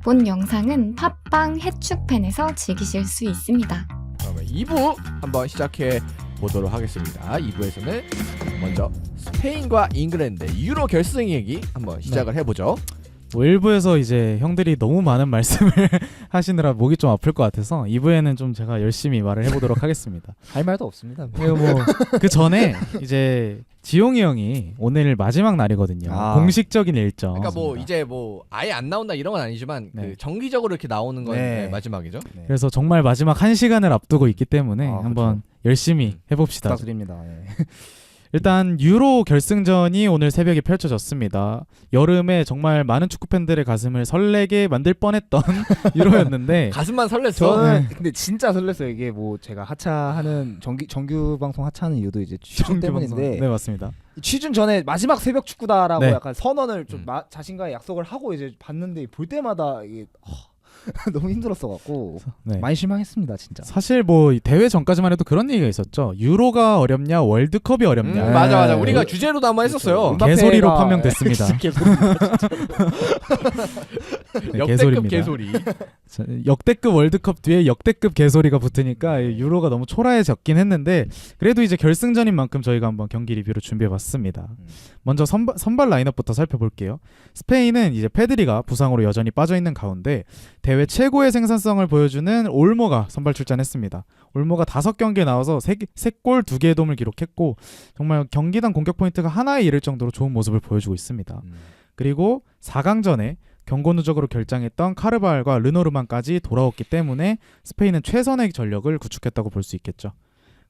본 영상은 팟빵 해축팬에서 즐기실 수 있습니다. 그러면 2부 한번 시작해 보도록 하겠습니다. 2부에서는 먼저 스페인과 잉글랜드 유로 결승 얘기 한번 시작을 해보죠. 뭐 1부에서 이제 형들이 너무 많은 말씀을 하시느라 목이 좀 아플 것 같아서 2부에는 좀 제가 열심히 말을 해보도록 하겠습니다. 할 말도 없습니다. 그리고 뭐 그 전에 이제 지용이 형이 오늘 마지막 날이거든요. 공식적인 일정. 그러니까 뭐 이제 뭐 아예 안 나온다 이런 건 아니지만 네. 그 정기적으로 이렇게 나오는 건 네. 마지막이죠. 네. 그래서 정말 마지막 1시간을 앞두고 있기 때문에 한번 열심히 해봅시다. 부탁드립니다. 네. 일단 유로 결승전이 오늘 새벽에 펼쳐졌습니다. 여름에 정말 많은 축구 팬들의 가슴을 설레게 만들 뻔했던 유로였는데 가슴만 설렜어. 저는 근데 진짜 설렜어요. 이게 뭐 제가 하차하는 정규 방송 하차하는 이유도 이제 취준 때문인데 네, 맞습니다. 취준 전에 마지막 새벽 축구다라고 네. 약간 선언을 좀 자신과의 약속을 하고 이제 봤는데 볼 때마다 이게 너무 힘들었어 갖고 네. 많이 실망했습니다, 진짜. 사실 뭐 대회 전까지만 해도 그런 얘기가 있었죠. 유로가 어렵냐 월드컵이 어렵냐. 맞아. 네. 우리가 주제로도 한번 했었어요. 그렇죠. 개소리로 음바페가- 판명됐습니다. 네, 역대급 개소리입니다. 개소리. 역대급 월드컵 뒤에 역대급 개소리가 붙으니까 유로가 너무 초라해졌긴 했는데 그래도 이제 결승전인 만큼 저희가 한번 경기 리뷰를 준비해봤습니다. 먼저 선발 라인업부터 살펴볼게요. 스페인은 이제 페드리가 부상으로 여전히 빠져있는 가운데 대회 최고의 생산성을 보여주는 올모가 선발 출전했습니다. 올모가 5경기에 나와서 3골 2개의 도움을 기록했고 정말 경기당 공격 포인트가 하나에 이를 정도로 좋은 모습을 보여주고 있습니다. 그리고 4강전에 경고 누적으로 결장했던 카르발과 르노르만까지 돌아왔기 때문에 스페인은 최선의 전력을 구축했다고 볼 수 있겠죠.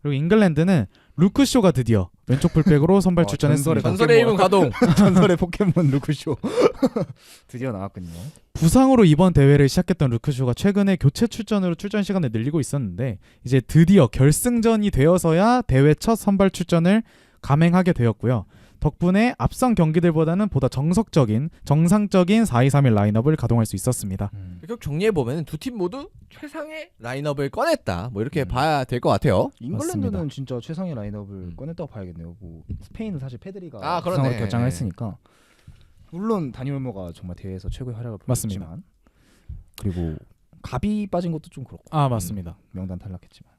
그리고 잉글랜드는 루크쇼가 드디어 왼쪽 풀백으로 선발 출전했습니다. 전설의 이름 가동. 전설의 포켓몬 루크쇼 드디어 나왔군요. 부상으로 이번 대회를 시작했던 루크쇼가 최근에 교체 출전으로 출전 시간을 늘리고 있었는데 이제 드디어 결승전이 되어서야 대회 첫 선발 출전을 감행하게 되었고요. 덕분에 앞선 경기들보다는 보다 정상적인 4-2-3-1 라인업을 가동할 수 있었습니다. 결국 정리해보면 두 팀 모두 최상의 라인업을 꺼냈다. 뭐 이렇게 봐야 될 것 같아요. 잉글랜드는 맞습니다. 진짜 최상의 라인업을 꺼냈다고 봐야겠네요. 뭐 스페인은 사실 페드리가 그러네. 부상으로 결장을 했으니까 물론 다니 올모가 정말 대회에서 최고의 활약을 맞습니다. 보였지만 그리고 가비 빠진 것도 좀 그렇고 맞습니다. 명단 탈락했지만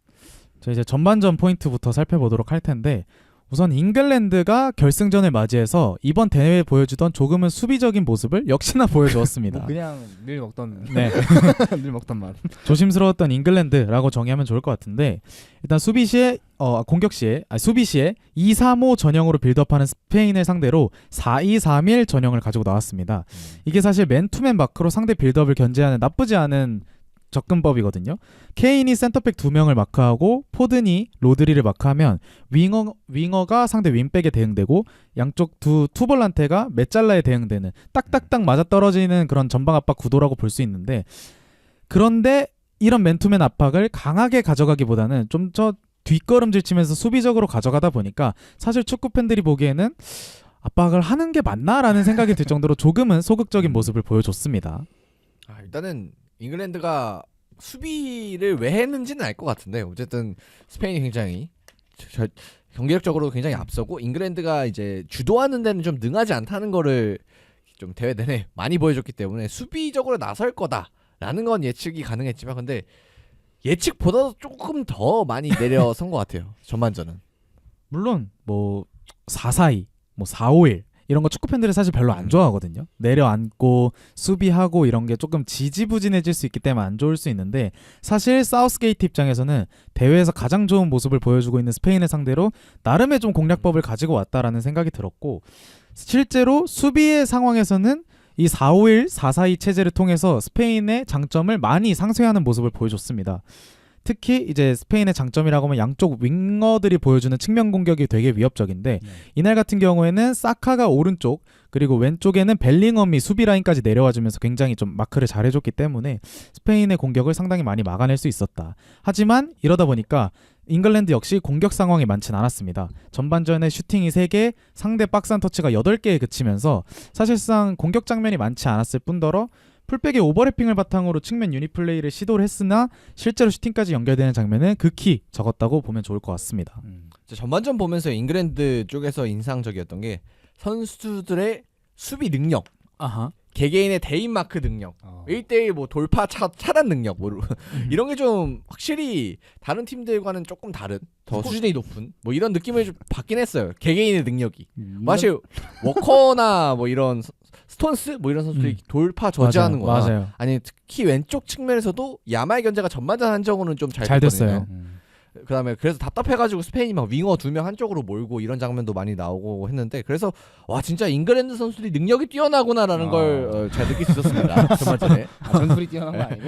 자, 이제 전반전 포인트부터 살펴보도록 할 텐데 우선 잉글랜드가 결승전을 맞이해서 이번 대회에 보여주던 조금은 수비적인 모습을 역시나 보여주었습니다. 뭐 그냥 늘 먹던 네. 늘 먹던 맛. 조심스러웠던 잉글랜드라고 정의하면 좋을 것 같은데 일단 수비 시에 2-3-5 전형으로 빌드업하는 스페인을 상대로 4-2-3-1 전형을 가지고 나왔습니다. 이게 사실 맨투맨 마크로 상대 빌드업을 견제하는 나쁘지 않은 접근법이거든요. 케인이 센터백 2명을 마크하고 포든이 로드리를 마크하면 윙어가 상대 윙백에 대응되고 양쪽 투볼란테가 메짤라에 대응되는 딱딱딱 맞아떨어지는 그런 전방 압박 구도라고 볼 수 있는데 그런데 이런 맨투맨 압박을 강하게 가져가기보다는 좀 더 뒷걸음질 치면서 수비적으로 가져가다 보니까 사실 축구 팬들이 보기에는 압박을 하는 게 맞나라는 생각이 들 정도로 조금은 소극적인 모습을 보여줬습니다. 일단은 잉글랜드가 수비를 왜 했는지는 알 것 같은데 어쨌든 스페인이 굉장히 경기력적으로 굉장히 앞서고 잉글랜드가 이제 주도하는 데는 좀 능하지 않다는 거를 좀 대회 내내 많이 보여줬기 때문에 수비적으로 나설 거다라는 건 예측이 가능했지만 근데 예측보다도 조금 더 많이 내려선 것 같아요. 전반전은. 물론 뭐 4-4-2, 뭐 4-5-1 이런 거 축구 팬들이 사실 별로 안 좋아하거든요. 내려앉고 수비하고 이런 게 조금 지지부진해질 수 있기 때문에 안 좋을 수 있는데 사실 사우스게이트 입장에서는 대회에서 가장 좋은 모습을 보여주고 있는 스페인을 상대로 나름의 좀 공략법을 가지고 왔다라는 생각이 들었고 실제로 수비의 상황에서는 이 4-5-1, 4-4-2 체제를 통해서 스페인의 장점을 많이 상쇄하는 모습을 보여줬습니다. 특히 이제 스페인의 장점이라고 하면 양쪽 윙어들이 보여주는 측면 공격이 되게 위협적인데 이날 같은 경우에는 사카가 오른쪽 그리고 왼쪽에는 벨링엄이 수비 라인까지 내려와주면서 굉장히 좀 마크를 잘해줬기 때문에 스페인의 공격을 상당히 많이 막아낼 수 있었다. 하지만 이러다 보니까 잉글랜드 역시 공격 상황이 많진 않았습니다. 전반전에 슈팅이 3개, 상대 박스한 터치가 8개에 그치면서 사실상 공격 장면이 많지 않았을 뿐더러 풀백의 오버래핑을 바탕으로 측면 유닛 플레이를 시도를 했으나 실제로 슈팅까지 연결되는 장면은 극히 적었다고 보면 좋을 것 같습니다. 전반전 보면서 잉글랜드 쪽에서 인상적이었던 게 선수들의 수비 능력. 아하. 개개인의 대인 마크 능력, 1대1 뭐 돌파 차단 능력 뭐 이런 게 좀 확실히 다른 팀들과는 조금 다른 더 수준이 높은 뭐 이런 느낌을 좀 받긴 했어요. 개개인의 능력이. 사실 워커나 뭐 이런 스톤스 뭐 이런 선수들이 돌파 저지하는 거나 맞아요. 아니 특히 왼쪽 측면에서도 야말 견제가 전반전 한정으로는 좀 잘 됐어요. 그다음에 그래서 답답해가지고 스페인이 막 윙어 2명 한쪽으로 몰고 이런 장면도 많이 나오고 했는데 그래서 와 진짜 잉글랜드 선수들이 능력이 뛰어나구나라는 걸 잘 느낄 수 있었습니다. 전반전에. 전술이 뛰어난 거 아니고.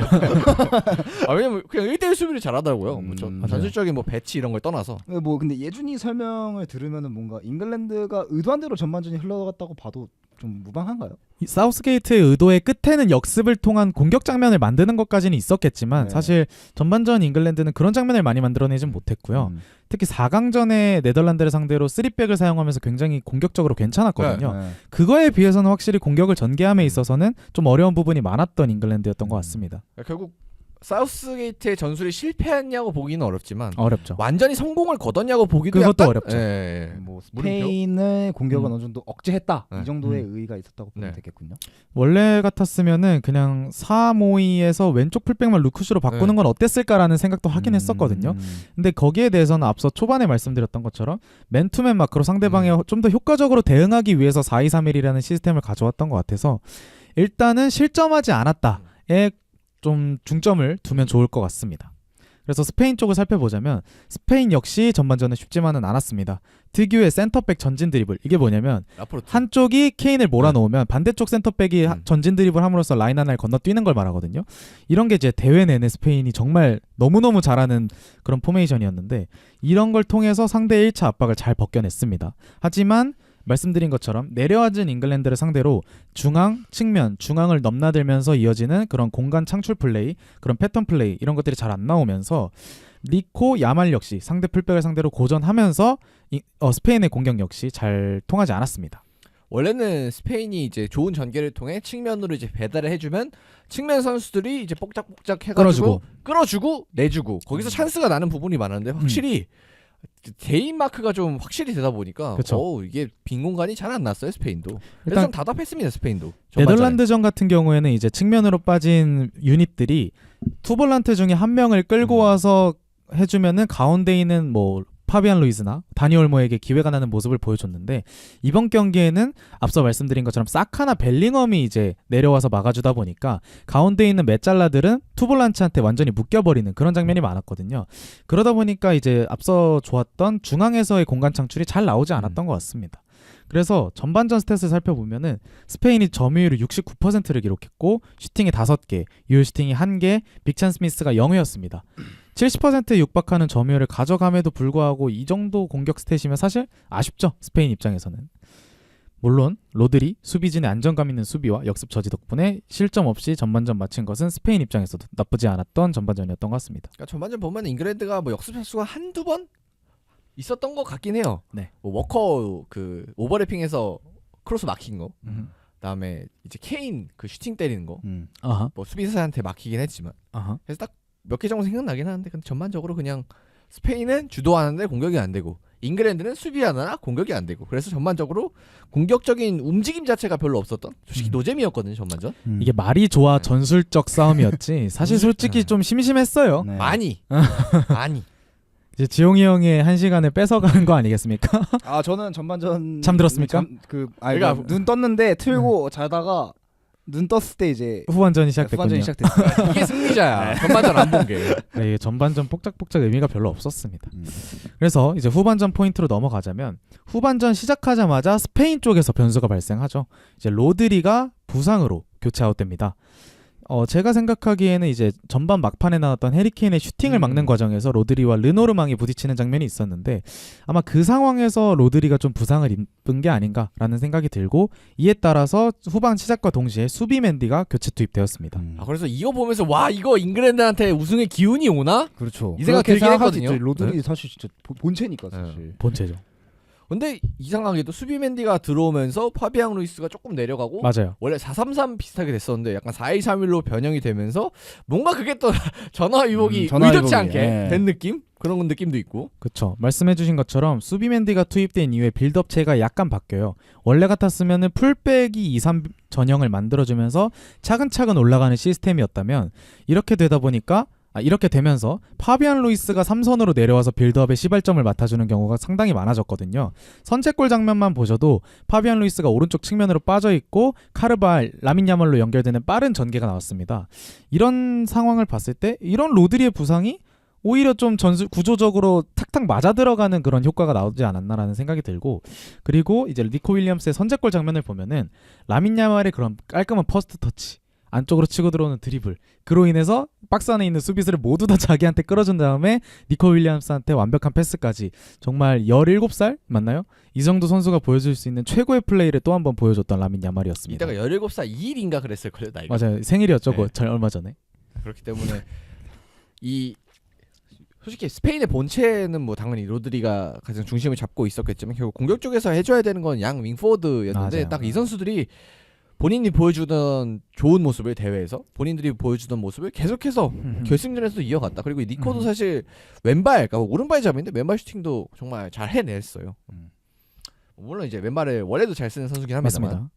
왜냐면 그냥 1대1 수비를 잘하더라고요. 뭐 맞아요. 전술적인 뭐 배치 이런 걸 떠나서. 뭐 근데 예준이 설명을 들으면은 뭔가 잉글랜드가 의도한 대로 전반전이 흘러갔다고 봐도 좀 무방한가요? 이 사우스게이트의 의도의 끝에는 역습을 통한 공격 장면을 만드는 것까지는 있었겠지만 네. 사실 전반전 잉글랜드는 그런 장면을 많이 만들어내진 못했고요. 특히 4강전에 네덜란드를 상대로 3백을 사용하면서 굉장히 공격적으로 괜찮았거든요. 네. 그거에 비해서는 확실히 공격을 전개함에 있어서는 좀 어려운 부분이 많았던 잉글랜드였던 것 같습니다. 결국 사우스게이트의 전술이 실패했냐고 보기는 어렵지만 어렵죠. 완전히 성공을 거뒀냐고 보기도 그것도 약간 어렵죠. 뭐 스페인의 공격은 어느 정도 억제했다 네. 이 정도의 의의가 있었다고 보면 네. 되겠군요. 원래 같았으면은 그냥 4-5-2에서 왼쪽 풀백만 루크슈로 바꾸는 건 어땠을까라는 생각도 하긴 했었거든요. 근데 거기에 대해서는 앞서 초반에 말씀드렸던 것처럼 맨투맨 마크로 상대방에 좀 더 효과적으로 대응하기 위해서 4-2-3-1이라는 시스템을 가져왔던 것 같아서 일단은 실점하지 않았다에 좀 중점을 두면 좋을 것 같습니다. 그래서 스페인 쪽을 살펴보자면 스페인 역시 전반전에 쉽지만은 않았습니다. 특유의 센터백 전진 드리블, 이게 뭐냐면 앞으로 한쪽이 케인을 몰아놓으면 반대쪽 센터백이 전진 드리블 함으로써 라인 하나를 건너뛰는 걸 말하거든요. 이런 게 이제 대회 내내 스페인이 정말 너무너무 잘하는 그런 포메이션이었는데 이런 걸 통해서 상대의 1차 압박을 잘 벗겨냈습니다. 하지만 말씀드린 것처럼 내려앉은 잉글랜드를 상대로 중앙, 측면, 중앙을 넘나들면서 이어지는 그런 공간 창출 플레이, 그런 패턴 플레이 이런 것들이 잘 안 나오면서 리코, 야말 역시 상대 풀백을 상대로 고전하면서 스페인의 공격 역시 잘 통하지 않았습니다. 원래는 스페인이 이제 좋은 전개를 통해 측면으로 이제 배달을 해주면 측면 선수들이 이제 뽁짝뽁짝 해가지고 끌어주고 내주고 거기서 찬스가 나는 부분이 많았는데 확실히 개인 마크가 좀 확실히 되다 보니까 이게 빈 공간이 잘 안 났어요 스페인도. 그래서 좀 답답했습니다 스페인도. 네덜란드전 같은 경우에는 이제 측면으로 빠진 유닛들이 투볼란트 중에 한 명을 끌고 와서 해주면은 가운데 있는 뭐 파비안 루이스나 다니 올모에게 기회가 나는 모습을 보여줬는데 이번 경기에는 앞서 말씀드린 것처럼 사카나 벨링엄이 이제 내려와서 막아주다 보니까 가운데 있는 메잘라들은 투볼란츠한테 완전히 묶여버리는 그런 장면이 많았거든요. 그러다 보니까 이제 앞서 좋았던 중앙에서의 공간 창출이 잘 나오지 않았던 것 같습니다. 그래서 전반전 스탯을 살펴보면은 스페인이 점유율을 69%를 기록했고 슈팅이 5개, 유효 슈팅이 1개, 빅찬 스미스가 0회였습니다. 70%에 육박하는 점유율을 가져감에도 불구하고 이 정도 공격 스탯이면 사실 아쉽죠. 스페인 입장에서는. 물론 로드리, 수비진의 안정감 있는 수비와 역습 저지 덕분에 실점 없이 전반전 마친 것은 스페인 입장에서도 나쁘지 않았던 전반전이었던 것 같습니다. 그러니까 전반전 보면 잉글랜드가 뭐 역습 횟수가 한두 번 있었던 것 같긴 해요. 네. 뭐 워커 그 오버래핑해서 크로스 막힌 거, 그다음에 이제 케인 그 슈팅 때리는 거, 뭐 수비수한테 막히긴 했지만, 그래서 딱 몇 개 정도 생각나긴 하는데, 근데 전반적으로 그냥 스페인은 주도하는데 공격이 안 되고, 잉글랜드는 수비하느라 공격이 안 되고, 그래서 전반적으로 공격적인 움직임 자체가 별로 없었던, 솔직히 노잼이었거든요 전반전. 이게 말이 좋아 전술적 싸움이었지. 사실 솔직히 좀 심심했어요. 네. 많이. 이제 지용이 형의 한 시간을 뺏어가는 거 아니겠습니까? 아 저는 전반전 잠들었습니까? 그러니까 눈 떴는데 틀고 자다가 눈 떴을 때 이제 후반전이 시작됐군요. 시작됐어요. 이게 승리자야. 전반전 안 본 게. 네, 전반전 폭작폭작 의미가 별로 없었습니다. 그래서 이제 후반전 포인트로 넘어가자면 후반전 시작하자마자 스페인 쪽에서 변수가 발생하죠. 이제 로드리가 부상으로 교체 아웃됩니다. 제가 생각하기에는 이제 전반 막판에 나왔던 해리케인의 슈팅을 막는 과정에서 로드리와 르노르망이 부딪히는 장면이 있었는데 아마 그 상황에서 로드리가 좀 부상을 입은 게 아닌가라는 생각이 들고 이에 따라서 후반 시작과 동시에 수비 맨디가 교체 투입되었습니다. 그래서 이거 보면서 와 이거 잉글랜드한테 우승의 기운이 오나? 그렇죠. 이 생각 들긴 했거든요. 로드리 네. 사실 진짜 본체니까 사실. 본체죠. 근데 이상하게도 수비 맨디가 들어오면서 파비앙 루이스가 조금 내려가고 맞아요. 원래 4-3-3 비슷하게 됐었는데 약간 4-2-3-1로 변형이 되면서 뭔가 그게 또 전화위복이 의도치 않게 된 느낌? 그런 느낌도 있고. 그쵸. 말씀해주신 것처럼 수비맨디가 투입된 이후에 빌드업체가 약간 바뀌어요. 원래 같았으면은 풀백이 2, 3 전형을 만들어주면서 차근차근 올라가는 시스템이었다면 이렇게 되면서 파비안 루이스가 3선으로 내려와서 빌드업의 시발점을 맡아주는 경우가 상당히 많아졌거든요. 선제골 장면만 보셔도 파비안 루이스가 오른쪽 측면으로 빠져있고 카르발, 라민 야말로 연결되는 빠른 전개가 나왔습니다. 이런 상황을 봤을 때 이런 로드리의 부상이 오히려 좀 구조적으로 탁탁 맞아 들어가는 그런 효과가 나오지 않았나라는 생각이 들고, 그리고 이제 니코 윌리엄스의 선제골 장면을 보면은 라민 야말의 그런 깔끔한 퍼스트 터치, 안쪽으로 치고 들어오는 드리블, 그로 인해서 박스 안에 있는 수비수를 모두 다 자기한테 끌어준 다음에 니코 윌리엄스한테 완벽한 패스까지, 정말 17살 맞나요? 이 정도 선수가 보여줄 수 있는 최고의 플레이를 또 한 번 보여줬던 라민 야말이었습니다. 이때가 17살 2일인가 그랬을걸요, 나이가. 맞아요. 생일이었죠. 네. 얼마 전에. 그렇기 때문에 솔직히 스페인의 본체는 뭐 당연히 로드리가 가장 중심을 잡고 있었겠지만 결국 공격 쪽에서 해줘야 되는 건 양 윙포워드였는데 맞아요. 딱 이 선수들이 본인이 보여주던 좋은 모습을 대회에서 본인들이 보여주던 모습을 계속해서 결승전에서도 이어갔다. 그리고 니코도 사실 왼발, 그러니까 오른발 잡인데 왼발 슈팅도 정말 잘 해냈어요. 물론 이제 왼발을 원래도 잘 쓰는 선수긴 합니다만. 맞습니다.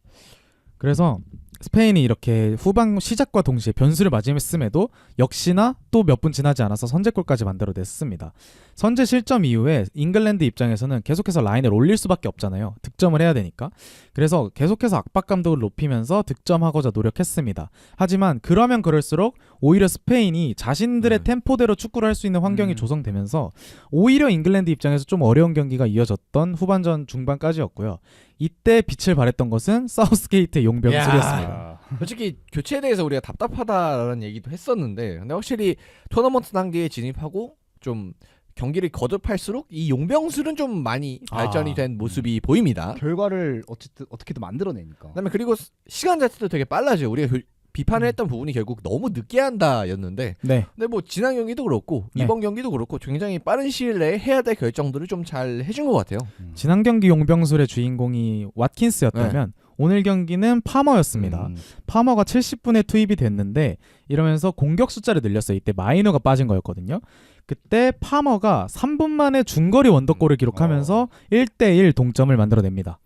그래서 스페인이 이렇게 후반 시작과 동시에 변수를 맞이했음에도 역시나 또 몇 분 지나지 않아서 선제골까지 만들어냈습니다. 선제 실점 이후에 잉글랜드 입장에서는 계속해서 라인을 올릴 수밖에 없잖아요. 득점을 해야 되니까. 그래서 계속해서 압박 감독을 높이면서 득점하고자 노력했습니다. 하지만 그러면 그럴수록 오히려 스페인이 자신들의 템포대로 축구를 할 수 있는 환경이 조성되면서 오히려 잉글랜드 입장에서 좀 어려운 경기가 이어졌던 후반전 중반까지였고요. 이때 빛을 발했던 것은 사우스게이트의 용병술이었습니다. 솔직히 교체에 대해서 우리가 답답하다라는 얘기도 했었는데 근데 확실히 토너먼트 단계에 진입하고 좀 경기를 거듭할수록 이 용병술은 좀 많이 발전이 된 모습이 보입니다. 결과를 어떻게든 만들어내니까. 그다음에 그리고 시간 자체도 되게 빨라져요. 우리가 비판을 했던 부분이 결국 너무 늦게 한다였는데 네. 근데 뭐 지난 경기도 그렇고 네. 이번 경기도 그렇고 굉장히 빠른 시일 내에 해야 될 결정들을 좀 잘 해준 것 같아요. 지난 경기 용병술의 주인공이 왓킨스였다면 오늘 경기는 파머였습니다. 파머가 70분에 투입이 됐는데 이러면서 공격 숫자를 늘렸어요. 이때 마이너가 빠진 거였거든요. 그때 파머가 3분 만에 중거리 원더골을 기록하면서 1대1 동점을 만들어냅니다.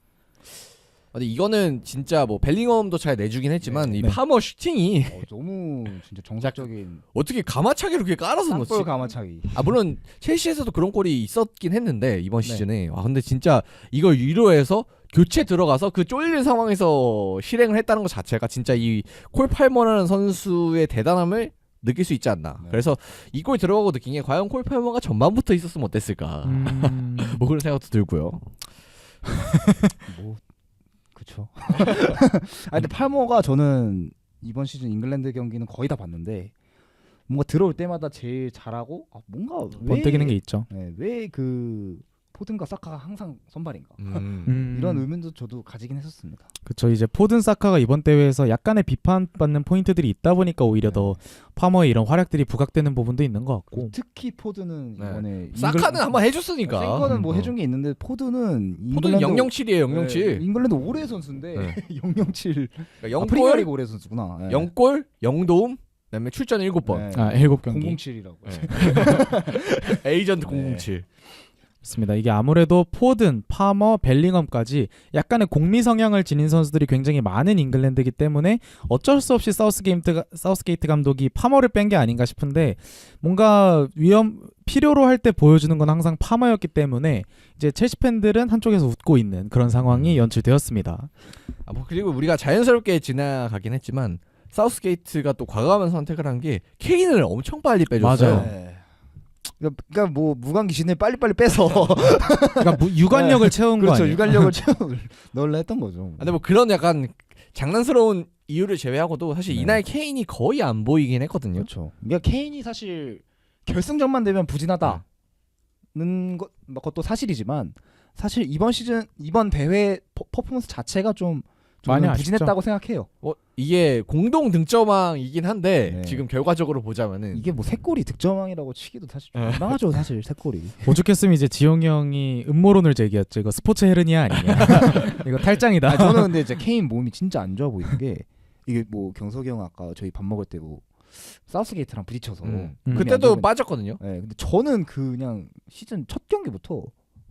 근데 이거는 진짜 뭐 벨링엄도 잘 내주긴 했지만 이 네. 파머 슈팅이 너무 진짜 정석적인 어떻게 가마차기로 그렇게 깔아서 넣지? 쌍볼 가마차기. 물론 첼시에서도 그런 골이 있었긴 했는데 이번 시즌에 근데 진짜 이걸 유로해서 교체 들어가서 그 쫄리는 상황에서 실행을 했다는 것 자체가 진짜 이 콜 팔머라는 선수의 대단함을 느낄 수 있지 않나. 그래서 이 골 들어가고 느낀 게 과연 콜 팔머가 전반부터 있었으면 어땠을까. 뭐 그런 생각도 들고요. 뭐 그쵸. 근데 팔머가 저는 이번 시즌 잉글랜드 경기는 거의 다 봤는데 뭔가 들어올 때마다 제일 잘하고 뭔가 번뜩이는 게 있죠. 왜 그 포든과 사카가 항상 선발인가 이런 의문도 저도 가지긴 했었습니다. 그쵸. 이제 포든 사카가 이번 대회에서 약간의 비판받는 포인트들이 있다 보니까 오히려 더 파머의 이런 활약들이 부각되는 부분도 있는 것 같고. 특히 포드는 이번에 사카는 한번 해줬으니까. 생거는 뭐 해준 게 있는데 포드는 007이에요. 007. 잉글랜드 올해 선수인데 007 0골, 프리미어리그 올해 선수구나. 0골, 0도움, 그다음에 출전 7번. 7경기. 007이라고. 에이전트 007. 맞습니다. 이게 아무래도 포든, 파머, 벨링엄까지 약간의 공미 성향을 지닌 선수들이 굉장히 많은 잉글랜드이기 때문에 어쩔 수 없이 사우스게이트 감독이 파머를 뺀 게 아닌가 싶은데 뭔가 필요로 할 때 보여주는 건 항상 파머였기 때문에 이제 첼시 팬들은 한쪽에서 웃고 있는 그런 상황이 연출되었습니다. 그리고 우리가 자연스럽게 지나가긴 했지만 사우스게이트가 또 과감한 선택을 한 게 케인을 엄청 빨리 빼줬어요. 맞아요. 그러니까 뭐 무관 기신을 빨리빨리 빼서 그러니까 유관력을 채운 거 그렇죠. 아니에요? 유관력을 넣으려 했던 거죠. 근데 뭐 그런 약간 장난스러운 이유를 제외하고도 사실 네. 이날 케인이 거의 안 보이긴 했거든요. 그렇죠. 그러니까 케인이 사실 결승전만 되면 부진하다는 것도 사실이지만 사실 이번 시즌 이번 대회 퍼포먼스 자체가 좀 많이 부진했다고 생각해요. 이게 공동 득점왕이긴 한데 네. 지금 결과적으로 보자면은 이게 뭐 세 골이 득점왕이라고 치기도 사실 좀 민망하죠. 사실 세 골이. 오죽했으면 이제 지용이 형이 음모론을 제기했죠. 이거 스포츠 헤르니아 아니냐. 이거 탈장이다. 저는 근데 이제 케인 몸이 진짜 안 좋아 보이는 게 이게 뭐 경석이 형 아까 저희 밥 먹을 때 뭐 사우스게이트랑 부딪혀서 그때도 안 좋으면- 빠졌거든요. 네, 근데 저는 그냥 시즌 첫 경기부터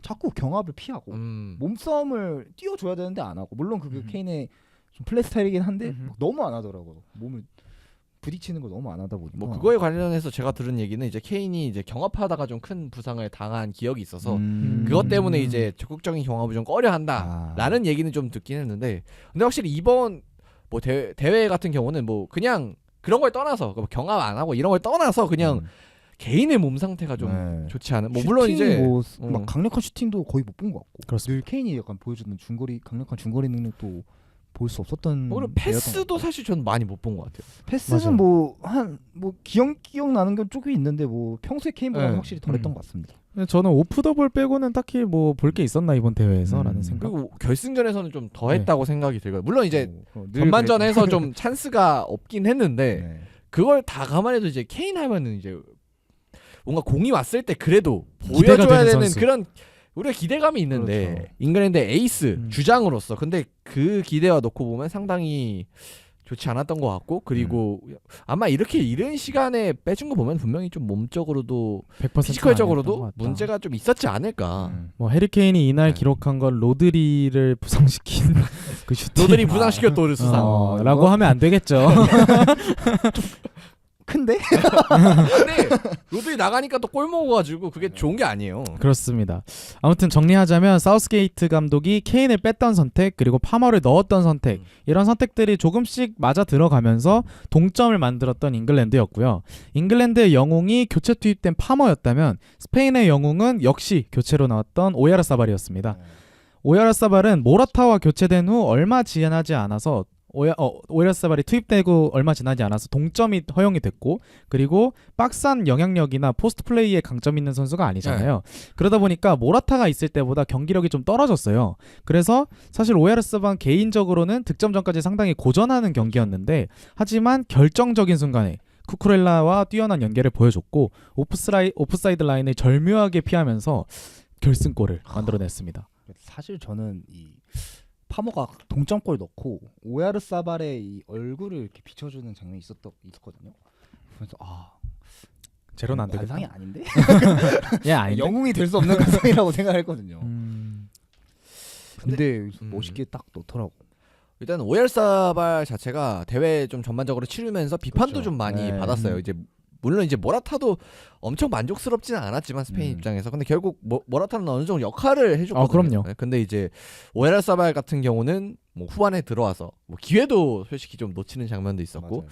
자꾸 경합을 피하고 몸싸움을 띄워줘야 되는데 안 하고 물론 그게 케인의 좀 플레이 스타일이긴 한데 너무 안 하더라고요. 몸을 부딪히는 걸 너무 안 하다 보니까 뭐 그거에 관련해서 제가 들은 얘기는 이제 케인이 이제 경합하다가 좀 큰 부상을 당한 기억이 있어서 그것 때문에 이제 적극적인 경합을 좀 꺼려한다라는 얘기는 좀 듣긴 했는데 근데 확실히 이번 뭐 대회 같은 경우는 뭐 그냥 그런 걸 떠나서 뭐 경합 안 하고 이런 걸 떠나서 그냥 개인의 몸 상태가 좀 좋지 않은 뭐 물론 이제 막 강력한 슈팅도 거의 못 본 것 같고 그렇습니다. 늘 케인이 약간 보여주는 강력한 중거리 능력도 볼 수 없었던 뭐 그리고 패스도 사실 전 많이 못 본 것 같아요. 패스는 뭐 기억 나는 건 조금 있는데 뭐 평소에 케인보다는 네. 확실히 덜했던 것 같습니다. 저는 오프 더 볼 빼고는 딱히 뭐 볼 게 있었나 이번 대회에서라는 생각. 그리고 결승전에서는 좀 더 했다고 생각이 들고요. 물론 이제 늘 전반전에서 좀 찬스가 없긴 했는데 네. 그걸 다 감안해도 이제 케인 하면은 이제 뭔가 공이 왔을 때 그래도 기대가 보여줘야 되는 되는 선수. 그런 우리가 기대감이 있는데 그렇죠. 잉글랜드 에이스 주장으로서 근데 그 기대와 놓고 보면 상당히 좋지 않았던 것 같고 그리고 아마 이렇게 이른 시간에 빼준 거 보면 분명히 좀 몸적으로도 100% 피지컬적으로도 문제가 좀 있었지 않을까. 뭐 해리 케인이 이날 네. 기록한 건 로드리를 부상시킨 그 슈팅. 너들이 부상시켰던 수상. 라고 이거? 하면 안 되겠죠. 큰데? 근데 로드리 나가니까 또 골 먹어가지고 그게 좋은 게 아니에요. 그렇습니다. 아무튼 정리하자면 사우스게이트 감독이 케인을 뺐던 선택 그리고 파머를 넣었던 선택 이런 선택들이 조금씩 맞아 들어가면서 동점을 만들었던 잉글랜드였고요. 잉글랜드의 영웅이 교체 투입된 파머였다면 스페인의 영웅은 역시 교체로 나왔던 오야르사발이었습니다. 오야르사발은 모라타와 교체된 후 얼마 지나지 않아서 오야르사발이 투입되고 얼마 지나지 않아서 동점이 허용이 됐고 그리고 박스한 영향력이나 포스트 플레이에 강점 있는 선수가 아니잖아요. 그러다 보니까 모라타가 있을 때보다 경기력이 좀 떨어졌어요. 그래서 사실 오야르사발 개인적으로는 득점전까지 상당히 고전하는 경기였는데 하지만 결정적인 순간에 쿠쿠렐라와 뛰어난 연계를 보여줬고 오프사이드 라인을 절묘하게 피하면서 결승골을 만들어냈습니다. 사실 저는 이 파머가 동점골 넣고 오야르사발의 이 얼굴을 이렇게 비춰주는 장면이 있었거든요. 그래서 제로는 안 되겠다. 관상이 아닌데? 예, 아닌데. 영웅이 될 수 없는 관상이라고 생각했거든요. 근데 음. 멋있게 딱 넣더라고. 일단 오얄사발 자체가 대회 좀 전반적으로 치르면서 비판도 그렇죠. 좀 많이 네. 받았어요. 이제 물론 이제 모라타도 엄청 만족스럽지는 않았지만 스페인 입장에서 근데 결국 모라타는 어느 정도 역할을 해줬거든요. 그럼요. 네, 근데 이제 오얄사발 같은 경우는 뭐 후반에 들어와서 뭐 기회도 솔직히 좀 놓치는 장면도 있었고 맞아요.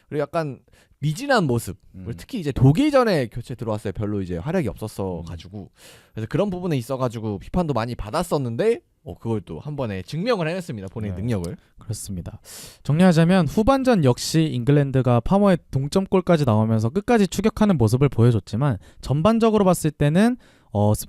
그리고 약간 미진한 모습 음. 특히 이제 독일전에 교체 들어왔어요. 별로 이제 활약이 없었어 가지고 그래서 그런 부분에 있어 가지고 비판도 많이 받았었는데 그걸 또 한 번에 증명을 해냈습니다. 본인의 네. 능력을. 그렇습니다. 정리하자면 후반전 역시 잉글랜드가 파머의 동점골까지 나오면서 끝까지 추격하는 모습을 보여줬지만 전반적으로 봤을 때는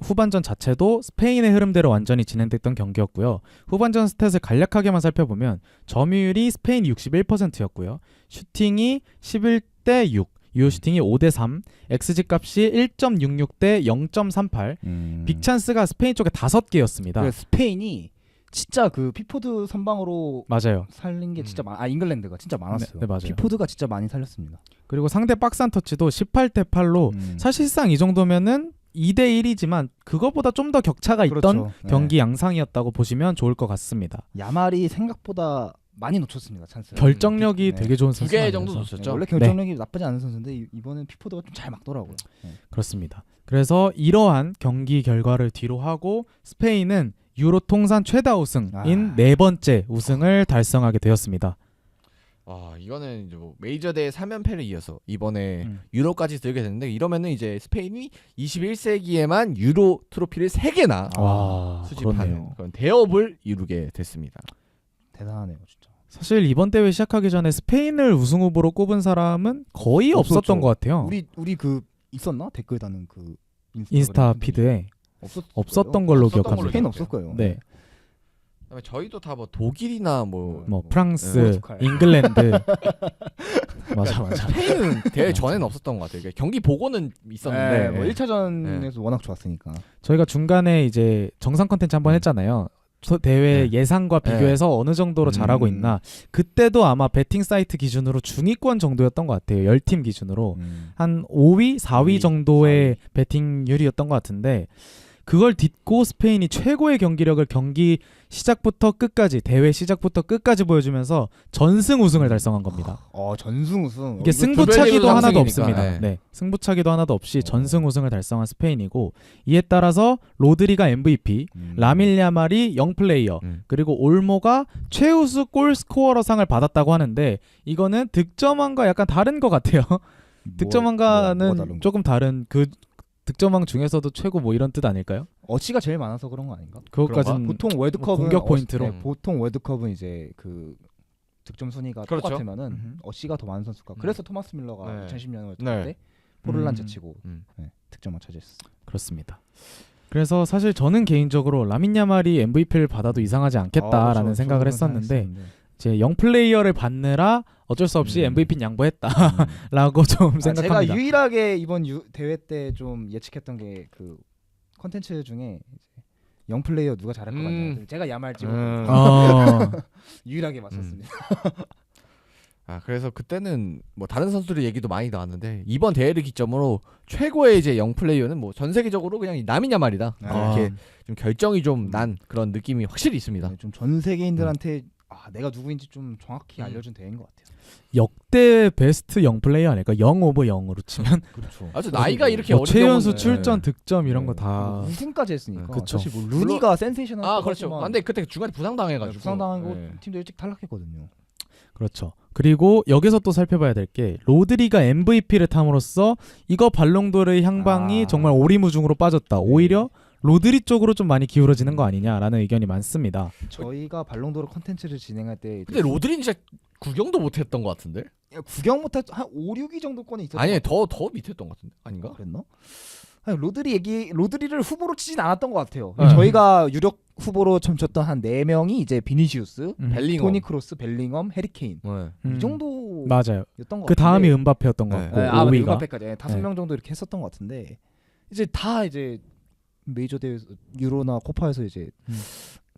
후반전 자체도 스페인의 흐름대로 완전히 진행됐던 경기였고요. 후반전 스탯을 간략하게만 살펴보면 점유율이 스페인이 61%였고요. 슈팅이 11대 6, 유효 슈팅이 5대 3, XG 값이 1.66대 0.38, 빅찬스가 스페인 쪽에 5개였습니다. 스페인이 진짜 그 피포드 선방으로 맞아요. 살린 게 진짜 잉글랜드가 진짜 많았어요. 네, 맞아요. 피포드가 진짜 많이 살렸습니다. 그리고 상대 박스한 터치도 18대 8로 사실상 이 정도면은 2대 1이지만 그거보다 좀 더 격차가 있던 그렇죠. 경기 양상이었다고 보시면 좋을 것 같습니다. 야말이 생각보다 많이 놓쳤습니다. 찬스. 결정력이 되게 좋은 두 선수. 개 정도 놓쳤죠. 원래 결정력이 나쁘지 않은 선수인데 이번엔 피포드가 좀 잘 막더라고요. 그렇습니다. 그래서 이러한 경기 결과를 뒤로 하고 스페인은 유로 통산 최다 우승인 네 번째 우승을 달성하게 되었습니다. 이거는 이제 뭐 메이저 대회 3연패를 이어서 이번에 유로까지 들게 됐는데 이러면은 이제 스페인이 21세기에만 유로 트로피를 3개나 수집하는 그렇네요. 그런 대업을 이루게 됐습니다. 대단하네요, 진짜. 사실 이번 대회 시작하기 전에 스페인을 우승 후보로 꼽은 사람은 거의 없었죠. 없었던 것 같아요. 우리 그 있었나? 댓글 다는 그 인스타 피드에 없었던 걸로 없었던 기억합니다. 걸로 스페인 없을 거예요. 네, 그다음에 저희도 다 뭐 독일이나 뭐 프랑스, 포르투갈. 잉글랜드, 맞아. 스페인은 대회 전에는 없었던 것 같아요. 경기 보고는 있었는데 네, 뭐 1차전에서 워낙 좋았으니까. 저희가 중간에 이제 정상 컨텐츠 한번 했잖아요. 대회 네. 예상과 비교해서 어느 정도로 잘하고 있나. 그때도 아마 베팅 사이트 기준으로 중위권 정도였던 것 같아요. 10팀 기준으로 한 5위, 4위 정도의 배팅률이었던 것 같은데 그걸 딛고 스페인이 최고의 경기력을 경기 시작부터 끝까지 대회 시작부터 끝까지 보여주면서 전승 우승을 달성한 겁니다. 전승 우승. 이게 두 승부차기도 벨기에도 하나도 상승이니까, 없습니다. 네. 네, 승부차기도 하나도 없이 전승 우승을 달성한 스페인이고 이에 따라서 로드리가 MVP, 라밀 야말이 영플레이어, 그리고 올모가 최우수 골 스코어러상을 받았다고 하는데 이거는 득점왕과 약간 다른 것 같아요. 득점왕과는 조금 다른 그 득점왕 중에서도 최고 뭐 이런 뜻 아닐까요? 어치가 제일 많아서 그런 거 아닌가? 그것까지는 보통 월드컵은 공격 포인트로. 보통 월드컵은 이제 그 득점 순위가 그렇죠. 똑같으면은 어시가 더 많은 선수가. 그래서 토마스 밀러가 네. 2010년 월드컵 네. 때 포를란 제치고 득점만 차지했어. 그렇습니다. 그래서 사실 저는 개인적으로 라민 야말이 MVP를 받아도 이상하지 않겠다라는 생각을 했었는데 제 영플레이어를 받느라 어쩔 수 없이 MVP는 양보했다라고 좀 생각합니다. 제가 유일하게 이번 대회 때 좀 예측했던 게 그 컨텐츠 중에 영플레이어 누가 잘할 것 같냐. 제가 야말 찍고 유일하게 맞췄습니다. 그래서 그때는 뭐 다른 선수들 얘기도 많이 나왔는데 이번 대회를 기점으로 최고의 이제 영 플레이어는 뭐 전 세계적으로 그냥 라민 야말이다. 이렇게 좀 결정이 좀 난 그런 느낌이 확실히 있습니다. 좀 전 세계인들한테 내가 누구인지 좀 정확히 알려준 대회인 것 같아요. 역대 베스트 영 플레이어 아닐까? 0 오버 0으로 치면 그렇죠. 아주 나이가 이렇게 뭐 어린 최연수 경우는- 출전 득점 이런 거 다 우승까지 했으니까. 그쵸. 사실 뭐 루니가 센세이션한. 그렇죠. 근데 그때 중간에 부상 당해가지고 부상당하고 네. 팀도 일찍 탈락했거든요. 그렇죠. 그리고 여기서 또 살펴봐야 될 게 로드리가 MVP를 탐으로써 이거 발롱도르의 향방이 정말 오리무중으로 빠졌다. 오히려 로드리 쪽으로 좀 많이 기울어지는 거 아니냐라는 의견이 많습니다. 저희가 발롱도르 컨텐츠를 진행할 때 근데 로드리는 진짜 구경도 못했던 것 같은데? 구경 못한 한 5, 6위 정도권에 있었던 아니 것 더 밑했던 것 같은데 아닌가? 그랬나? 아니, 로드리를 후보로 치진 않았던 것 같아요. 네. 저희가 유력 후보로 쳤던 한 4명이 이제 비니시우스, 벨링엄. 토니 크로스, 벨링엄, 해리케인 네. 이 정도였던 맞아요. 것 그 다음이 같은데. 은바페였던 것 네. 같고 네, 5위가 5위가 5명 정도 이렇게 했었던 것 같은데 이제 다 이제 메이저 대회 유로나 코파에서 이제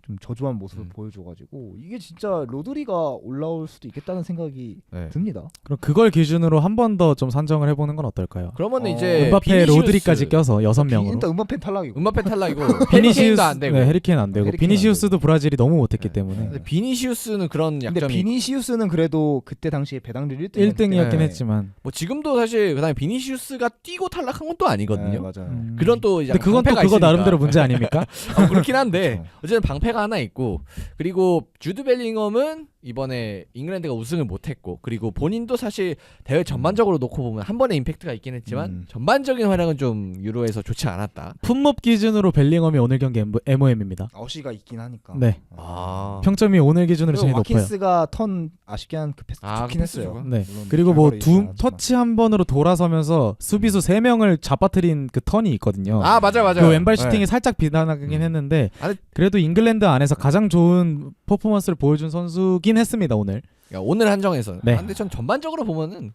좀 저조한 모습을 보여줘가지고 이게 진짜 로드리가 올라올 수도 있겠다는 생각이 네. 듭니다. 그럼 그걸 기준으로 한 번 더 좀 산정을 해보는 건 어떨까요? 그러면 이제 은바페, 비니시우스- 로드리까지 껴서 6명으로 일단 음바페 탈락이고. 은바페 탈락이고 비니시우스 헤리케인도 안 되고. 네, 해리케인 안 되고 해리케인 비니시우스도 브라질이 너무 못했기 네. 때문에 근데 비니시우스는 그런 근데 약점이 비니시우스는 그래도 그때 당시에 배당률 1등이었긴 네. 했지만 뭐 지금도 사실 그다음에 비니시우스가 뛰고 탈락한 건 또 아니거든요. 맞아요. 그런 또 이제 근데 그건 또 방패가 그거 있으니까. 나름대로 문제 아닙니까? 그렇긴 한데 그렇죠. 어쨌든 방패가 하나 있고 그리고 주드 벨링엄은 이번에 잉글랜드가 우승을 못했고 그리고 본인도 사실 대회 전반적으로 놓고 보면 한 번의 임팩트가 있긴 했지만 전반적인 활약은 좀 유로에서 좋지 않았다. 품목 기준으로 벨링엄이 오늘 경기 MOM입니다. 어시가 있긴 하니까. 네. 아. 평점이 오늘 기준으로 제일 높아요. 와킨스가 턴 아쉽게 한 그 패스 아, 좋긴 그 패스 했어요. 좋아? 네. 물론 그리고 뭐 결과를 얘기는 안 하지만. 터치 한 번으로 돌아서면서 수비수 3명을 잡아뜨린 그 턴이 있거든요. 아 맞아요. 그 왼발 슈팅이 네. 살짝 비난하긴 했는데 아니, 그래도 잉글랜드 안에서 가장 좋은 퍼포먼스를 보여준 선수긴 했습니다 오늘. 그러니까 오늘 한정에서는. 네. 근데 전 전반적으로 보면은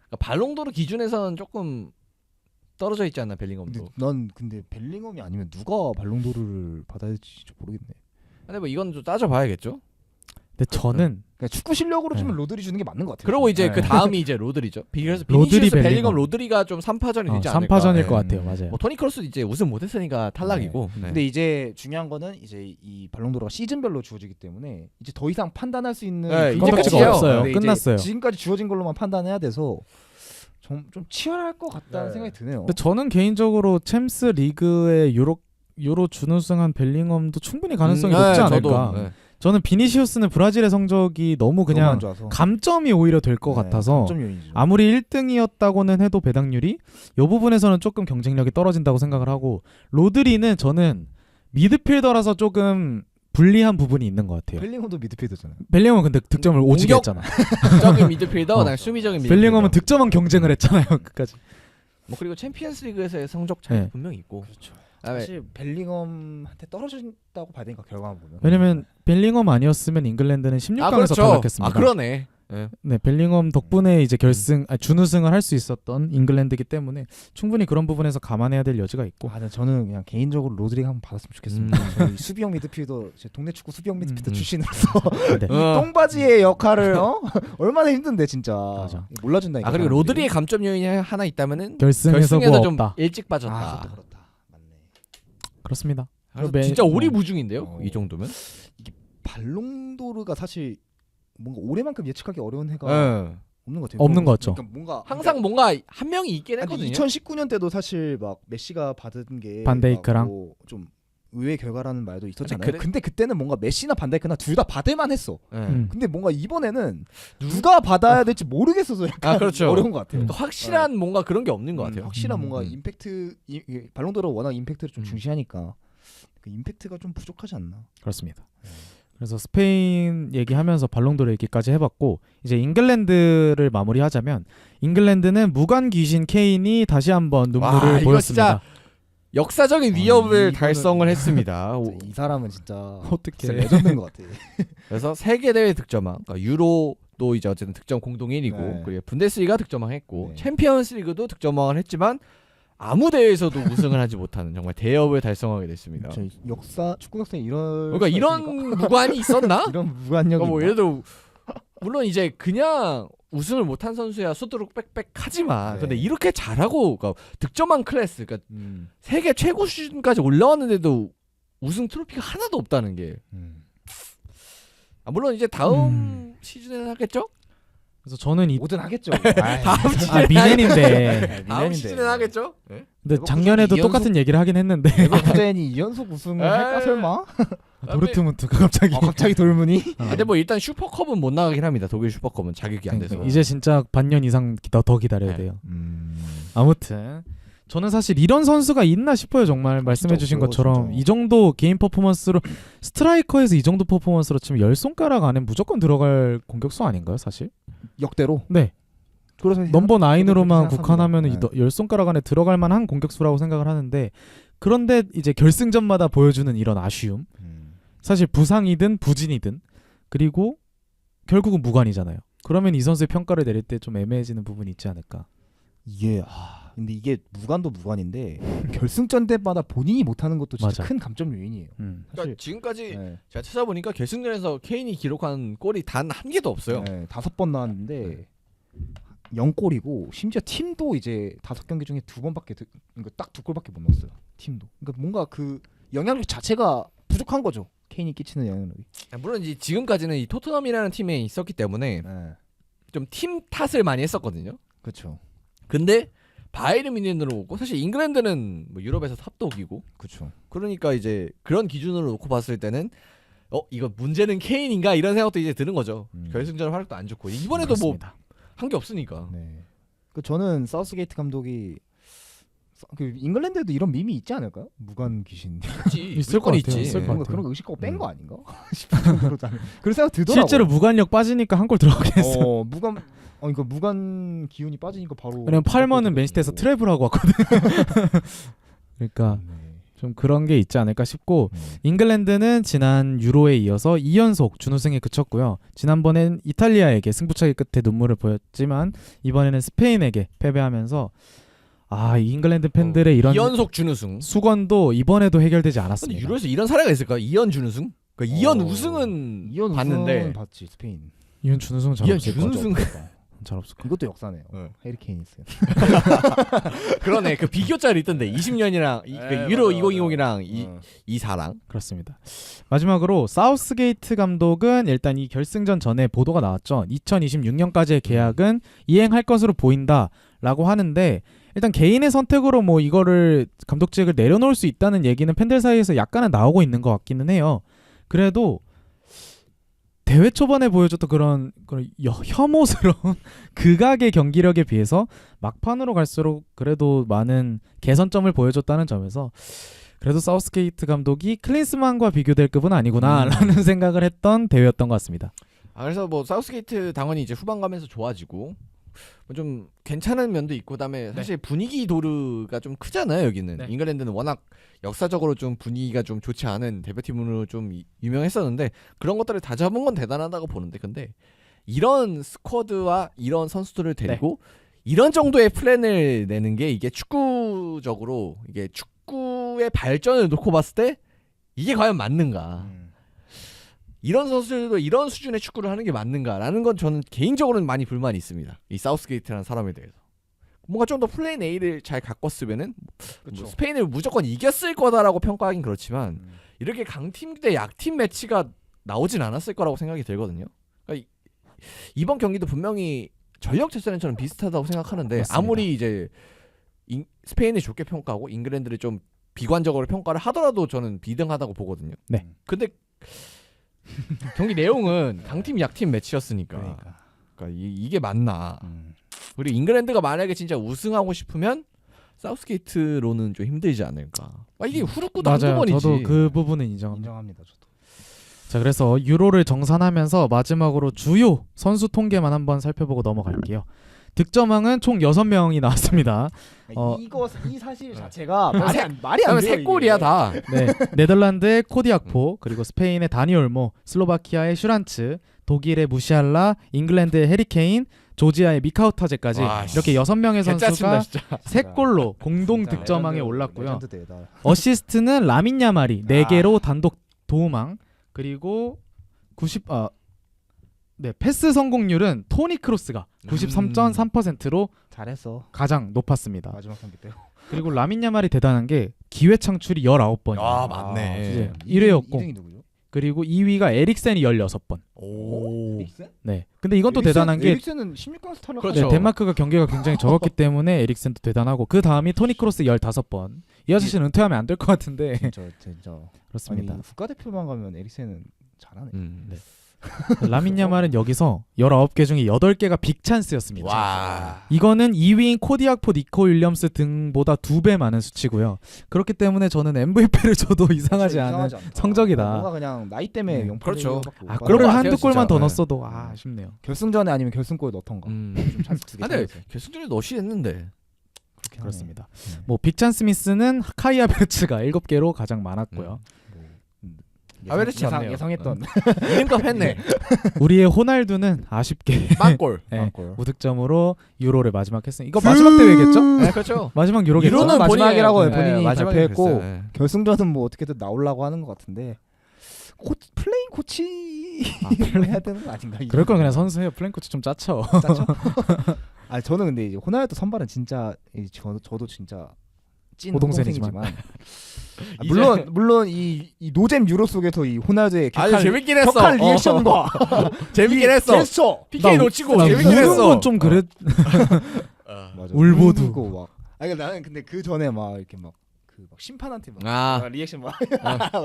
그러니까 발롱도르 기준에서는 조금 떨어져 있지 않나 벨링엄도. 근데 벨링엄이 아니면 누가 발롱도르를 받아야 될지 모르겠네. 근데 뭐 이건 좀 따져봐야겠죠. 근데 저는 그러니까 축구 실력으로 네. 치면 로드리 주는 게 맞는 것 같아요. 그리고 이제 네. 그 다음이 이제 로드리죠. 그래서 로드리, 비니시우스, 벨링엄, 벨링엄. 로드리가 좀 3파전이 되지 않을까. 3파전일 네. 것 같아요. 맞아요. 뭐 토니 크로스 이제 우승 못했으니까 탈락이고. 네. 근데 이제 중요한 거는 이제 이 발롱도르가 시즌별로 주어지기 때문에 이제 더 이상 판단할 수 있는 네, 그건 이제 끝이에요. 없어요. 없어요. 근데 이제 끝났어요. 지금까지 주어진 걸로만 판단해야 돼서 좀 치열할 것 같다는 네. 생각이 드네요. 근데 저는 개인적으로 챔스 리그에 유로 준우승한 벨링엄도 충분히 가능성이 높지 않을까. 저도, 네. 저는 비니시우스는 브라질의 성적이 너무 너무 그냥 안 좋아서. 감점이 오히려 될 것 같아서 감점 요인이죠. 아무리 1등이었다고는 해도 배당률이 이 부분에서는 조금 경쟁력이 떨어진다고 생각을 하고 로드리는 저는 미드필더라서 조금 불리한 부분이 있는 것 같아요. 벨링엄도 미드필더잖아요. 벨링엄은 근데 득점을 오지게 공격- 했잖아. 적인 미드필더, 그다음에 수비적인 미드필더. 벨링엄은 득점왕 경쟁을 했잖아요. 끝까지. 뭐 그리고 챔피언스리그에서의 성적 차이 네. 분명히 있고. 그렇죠. 그다음에 사실 벨링엄한테 떨어진다고 봐야 되니까 결과만 보면. 왜냐면 벨링엄 아니었으면 잉글랜드는 16강에서 그렇죠. 탈락했습니다. 그러네. 예. 네, 벨링엄 덕분에 이제 결승 준우승을 할 수 있었던 잉글랜드이기 때문에 충분히 그런 부분에서 감안해야 될 여지가 있고. 아, 저는 그냥 개인적으로 로드리가 한번 받았으면 좋겠습니다. 저는 이 수비형 미드필더, 제 동네 축구 수비형 미드필더 출신으로서 네. 이 똥바지의 역할을 얼마나 힘든데 진짜. 맞아. 몰라준다니까. 아 그리고 사람들이. 로드리의 감점 요인이 하나 있다면은 결승에서 결승에서 좀 없다. 일찍 아, 빠졌다. 그것도 그렇다. 맞네. 그렇습니다. 그래서 매- 진짜 어. 오리무중인데요. 이 정도면. 발롱도르가 사실 뭔가 올해만큼 예측하기 어려운 해가 예. 없는 것 같아요. 없는 것 같죠. 그러니까 뭔가 항상 뭔가 한 명이 있긴 아니, 했거든요. 2019년 때도 사실 막 메시가 받은 게 반데이크랑? 막뭐좀 의외의 결과라는 말도 있었잖아요. 그래- 근데 그때는 뭔가 메시나 반데이크나 둘 다 받을만 했어. 예. 근데 뭔가 이번에는 누가 받아야 될지 모르겠어서 약간 아, 그렇죠. 어려운 것 같아요. 또 확실한 뭔가 그런 게 없는 것 같아요. 확실한 뭔가 음. 임팩트, 발롱도르가 워낙 임팩트를 좀 음. 중시하니까 그 임팩트가 좀 부족하지 않나. 그렇습니다. 그래서 스페인 얘기하면서 발롱도르 얘기까지 해봤고 이제 잉글랜드를 마무리하자면 잉글랜드는 무관 귀신 케인이 다시 한번 와, 눈물을 이거 보였습니다. 진짜 역사적인 위협을 이거는- 달성을 했습니다. 진짜 이 사람은 진짜 어떻게 진짜 레전드인 것 같아. 그래서 세계 대회 득점왕, 그러니까 유로도 이제 어쨌든 득점 공동 1위고, 네. 그리고 분데스리가 득점왕 했고, 네. 챔피언스리그도 득점왕을 했지만 아무 대회에서도 우승을 하지 못하는 정말 대업을 달성하게 됐습니다. 저 역사 축구 역사에 이런 그러니까 이런 무관이 있었나? 이런 무관력이 그러니까 뭐 있나? 예를 들어 물론 이제 그냥 우승을 못한 선수야 수두룩 빽빽하지만 네. 근데 이렇게 잘하고 그러니까 득점왕 클래스, 그러니까 음. 세계 최고 수준까지 올라왔는데도 우승 트로피가 하나도 없다는 게 물론 이제 다음 시즌에는 하겠죠? 그래서 저는 이 뭐든 하겠죠. 다음 시즌 아 미넨인데 다음 시즌에 하겠죠? 네? 근데 레버쿠젠이 작년에도 2연속 똑같은 얘기를 하긴 했는데 레버쿠젠이 2연속 우승을 할까 에이. 설마? 도르트문트가 갑자기 갑자기 돌문이? 근데 뭐 일단 슈퍼컵은 못 나가긴 합니다. 독일 슈퍼컵은 자격이 안 돼서. 이제 진짜 반년 이상 더 기다려야 네. 돼요. 아무튼 저는 사실 이런 선수가 있나 싶어요. 정말 말씀해주신 없어요, 것처럼 진짜. 이 정도 개인 퍼포먼스로 스트라이커에서 이 정도 퍼포먼스로 치면 10손가락 안에 무조건 들어갈 공격수 아닌가요 사실? 역대로. 네. 그래서 넘버 9으로만 그렇게 국한하면 생각합니다. 10손가락 안에 들어갈 만한 공격수라고 생각을 하는데 그런데 이제 결승전마다 보여주는 이런 아쉬움 사실 부상이든 부진이든 그리고 결국은 무관이잖아요. 그러면 이 선수의 평가를 내릴 때 좀 애매해지는 부분이 있지 않을까. 이게 근데 이게 무관도 무관인데 결승전 때마다 본인이 못하는 것도 진짜 맞아. 큰 감점 요인이에요. 그러니까 사실 지금까지 네. 제가 찾아보니까 결승전에서 케인이 기록한 골이 단 한 개도 없어요. 네, 5번 나왔는데 0골이고 심지어 팀도 이제 5경기 중에 2번밖에 그러니까 딱 2골밖에 못 넣었어요. 팀도. 그러니까 뭔가 그 영향력 자체가 부족한 거죠. 케인이 끼치는 영향력이. 물론 이제 지금까지는 이 토트넘이라는 팀에 있었기 때문에 네. 좀 팀 탓을 많이 했었거든요. 그렇죠. 근데 바이에른 뮌헨으로 오고 사실 잉글랜드는 뭐 유럽에서 탑독이고 그렇죠. 그러니까 이제 그런 기준으로 놓고 봤을 때는 이거 문제는 케인인가 이런 생각도 이제 드는 거죠. 결승전 활약도 안 좋고 이번에도 뭐 한 게 없으니까. 네. 그 저는 사우스게이트 감독이 그 잉글랜드에도 이런 밈이 있지 않을까요? 무관 귀신. 있지. 있을 것 무조건 같아요. 있지. 있을 것 뭔가 같아요. 그런 거 의식하고 뺀 거 아닌가? 싶은 정도로 저는 그런 생각 들더라고요. 실제로 무관력 빠지니까 한 골 들어가긴 했어. 무관 그러니까 무관 기운이 빠지니까 바로. 왜냐면 팔머는 맨시티에서 트래블 하고 왔거든. 그러니까 좀 그런 게 있지 않을까 싶고 잉글랜드는 지난 유로에 이어서 2연속 준우승에 그쳤고요. 지난번엔 이탈리아에게 승부차기 끝에 눈물을 보였지만 이번에는 스페인에게 패배하면서 이 잉글랜드 팬들의 이런 2연속 준우승. 수건도 이번에도 해결되지 근데 않았습니다. 유로에서 이런 사례가 있을까? 2연 준우승? 그러니까 2연 우승은 2연 봤는데 우승은 봤지 스페인. 이현 준우승 잘 이현 없을 것 준우승. 같아. 잘 없을 것 이것도 역사네요. 네. 해리 케인 있어요. 그러네. 그 비교짤 있던데 20년이랑 네, 유로 맞아, 2020이랑 24랑. 그렇습니다. 마지막으로 사우스게이트 감독은 일단 이 결승전 전에 보도가 나왔죠. 2026년까지의 계약은 이행할 것으로 보인다라고 하는데 일단 개인의 선택으로 뭐 이거를 감독직을 내려놓을 수 있다는 얘기는 팬들 사이에서 약간은 나오고 있는 것 같기는 해요. 그래도 대회 초반에 보여줬던 그런 혐오스러운 극악의 경기력에 비해서 막판으로 갈수록 그래도 많은 개선점을 보여줬다는 점에서 그래도 사우스게이트 감독이 클린스만과 비교될 급은 아니구나라는 생각을 했던 대회였던 것 같습니다. 그래서 뭐 사우스게이트 당연히 이제 후반 가면서 좋아지고 뭐 좀 괜찮은 면도 있고 그다음에 사실 분위기 도르가 좀 크잖아요. 여기는 네. 잉글랜드는 워낙 역사적으로 좀 분위기가 좀 좋지 않은 대표팀으로 좀 유명했었는데 그런 것들을 다 잡은 건 대단하다고 보는데 근데 이런 스쿼드와 이런 선수들을 데리고 이런 정도의 플랜을 내는 게 이게 축구적으로 이게 축구의 발전을 놓고 봤을 때 이게 과연 맞는가? 이런 선수들도 이런 수준의 축구를 하는 게 맞는가라는 건 저는 개인적으로는 많이 불만이 있습니다. 이 사우스게이트라는 사람에 대해서. 뭔가 좀 더 플랜 A를 잘 갖꿨으면은 뭐 스페인을 무조건 이겼을 거다라고 평가하긴 그렇지만 이렇게 강팀 대 약팀 매치가 나오진 않았을 거라고 생각이 들거든요. 그러니까 이번 경기도 분명히 전력 자체는 저는 비슷하다고 생각하는데 맞습니다. 아무리 이제 스페인을 좋게 평가하고 잉글랜드를 좀 비관적으로 평가를 하더라도 저는 비등하다고 보거든요. 네. 근데 경기 내용은 강팀 약팀 매치였으니까 그러니까 이게 맞나? 그리고 잉글랜드가 만약에 진짜 우승하고 싶으면 사우스게이트로는 좀 힘들지 않을까? 이게 후루꾸도 한두 맞아요. 번이지. 저도 그 부분은 인정합니다. 인정합니다. 저도. 자, 그래서 유로를 정산하면서 마지막으로 주요 선수 통계만 한번 살펴보고 넘어갈게요. 득점왕은 총 6명이 나왔습니다. 이 사실 자체가 말이 안 그러면 돼요. 세 골이야 이게. 다. 네, 네덜란드의 코디악포, 그리고 스페인의 다니 올모, 슬로바키아의 슈란츠, 독일의 무시알라, 잉글랜드의 해리케인, 조지아의 미카우타제까지 와, 이렇게 6명의 개짜친다 선수가 진짜. 3골로 공동 진짜 득점왕에 레전드, 올랐고요. 레전드대다. 어시스트는 라민 야말이 4개로 단독 도움왕, 그리고 패스 성공률은 토니 크로스가 93.3%로 잘했어. 가장 높았습니다. 마지막 경기 때. 그리고 라민 야말이 대단한 게 기회 창출이 19번이에요. 아 맞네. 이제 1회였고. 2등이 누구죠? 그리고 2위가 에릭센이 16번. 오. 에릭센? 네. 근데 이건 또 대단한 게 에릭센은 16강 스타를 그렇죠. 네, 덴마크가 경기가 굉장히 적었기 때문에 에릭센도 대단하고 그 다음이 토니 크로스 15번. 이 아저씨는 은퇴하면 안 될 것 같은데 진짜. 그렇습니다. 아니 국가대표만 가면 에릭센은 잘하네. 네. 라민 야말은 여기서 19개 중에 8개가 빅찬스였습니다. 와. 이거는 2위인 코디악포, 니코 윌리엄스 등보다 2배 많은 수치고요. 그렇기 때문에 저는 MVP를 줘도 이상하지 않은 이상하지 않다. 성적이다. 뭔가 그냥 나이 때문에 0.1 그렇죠. 아, 그런 골을 거 한두 같아요, 골만 진짜. 더 네. 넣었어도 아쉽네요. 결승전에 아니면 결승골 넣던가. 음. 좀 찬스 두개 근데 결승전에 넣으시 했는데. 그렇긴 하네. 그렇습니다. 뭐 빅찬 스미스는 카이 하베르츠가 7개로 가장 많았고요. 하베르츠 맞네요. 예상했던 이름값 했네. 우리의 호날두는 아쉽게 빵골. 네, 골. 무득점으로 유로를 마지막 했으니 이거 마지막 대회겠죠? 네, 그렇죠. 마지막 유로겠죠? 유로는 마지막이라고 본인이- 본인이 네, 마지막에 발표했고 그랬어요. 네. 결승전은 뭐 어떻게든 나오려고 하는 것 같은데 플레인 코치 해야 되는 거 아닌가? 그럴 건 그냥 선수예요. 플랭코치 좀 짜쳐. 짜죠? 아 저는 근데 이제 호날두 선발은 진짜 저도 진짜 찐 호동생이지만. 호동생이지만 물론 이 노잼 유로 속에서 이 호날두의 아주 재밌긴 했어. 격한 리액션과 재밌긴 했어. 제스처 PK 놓치고 나 재밌긴 우는 했어. 건좀 그랬. 맞아. 울보도. 울고 막. 아니 나는 근데 그 전에 막 이렇게 막 그 막 심판한테 막 아 리액션 막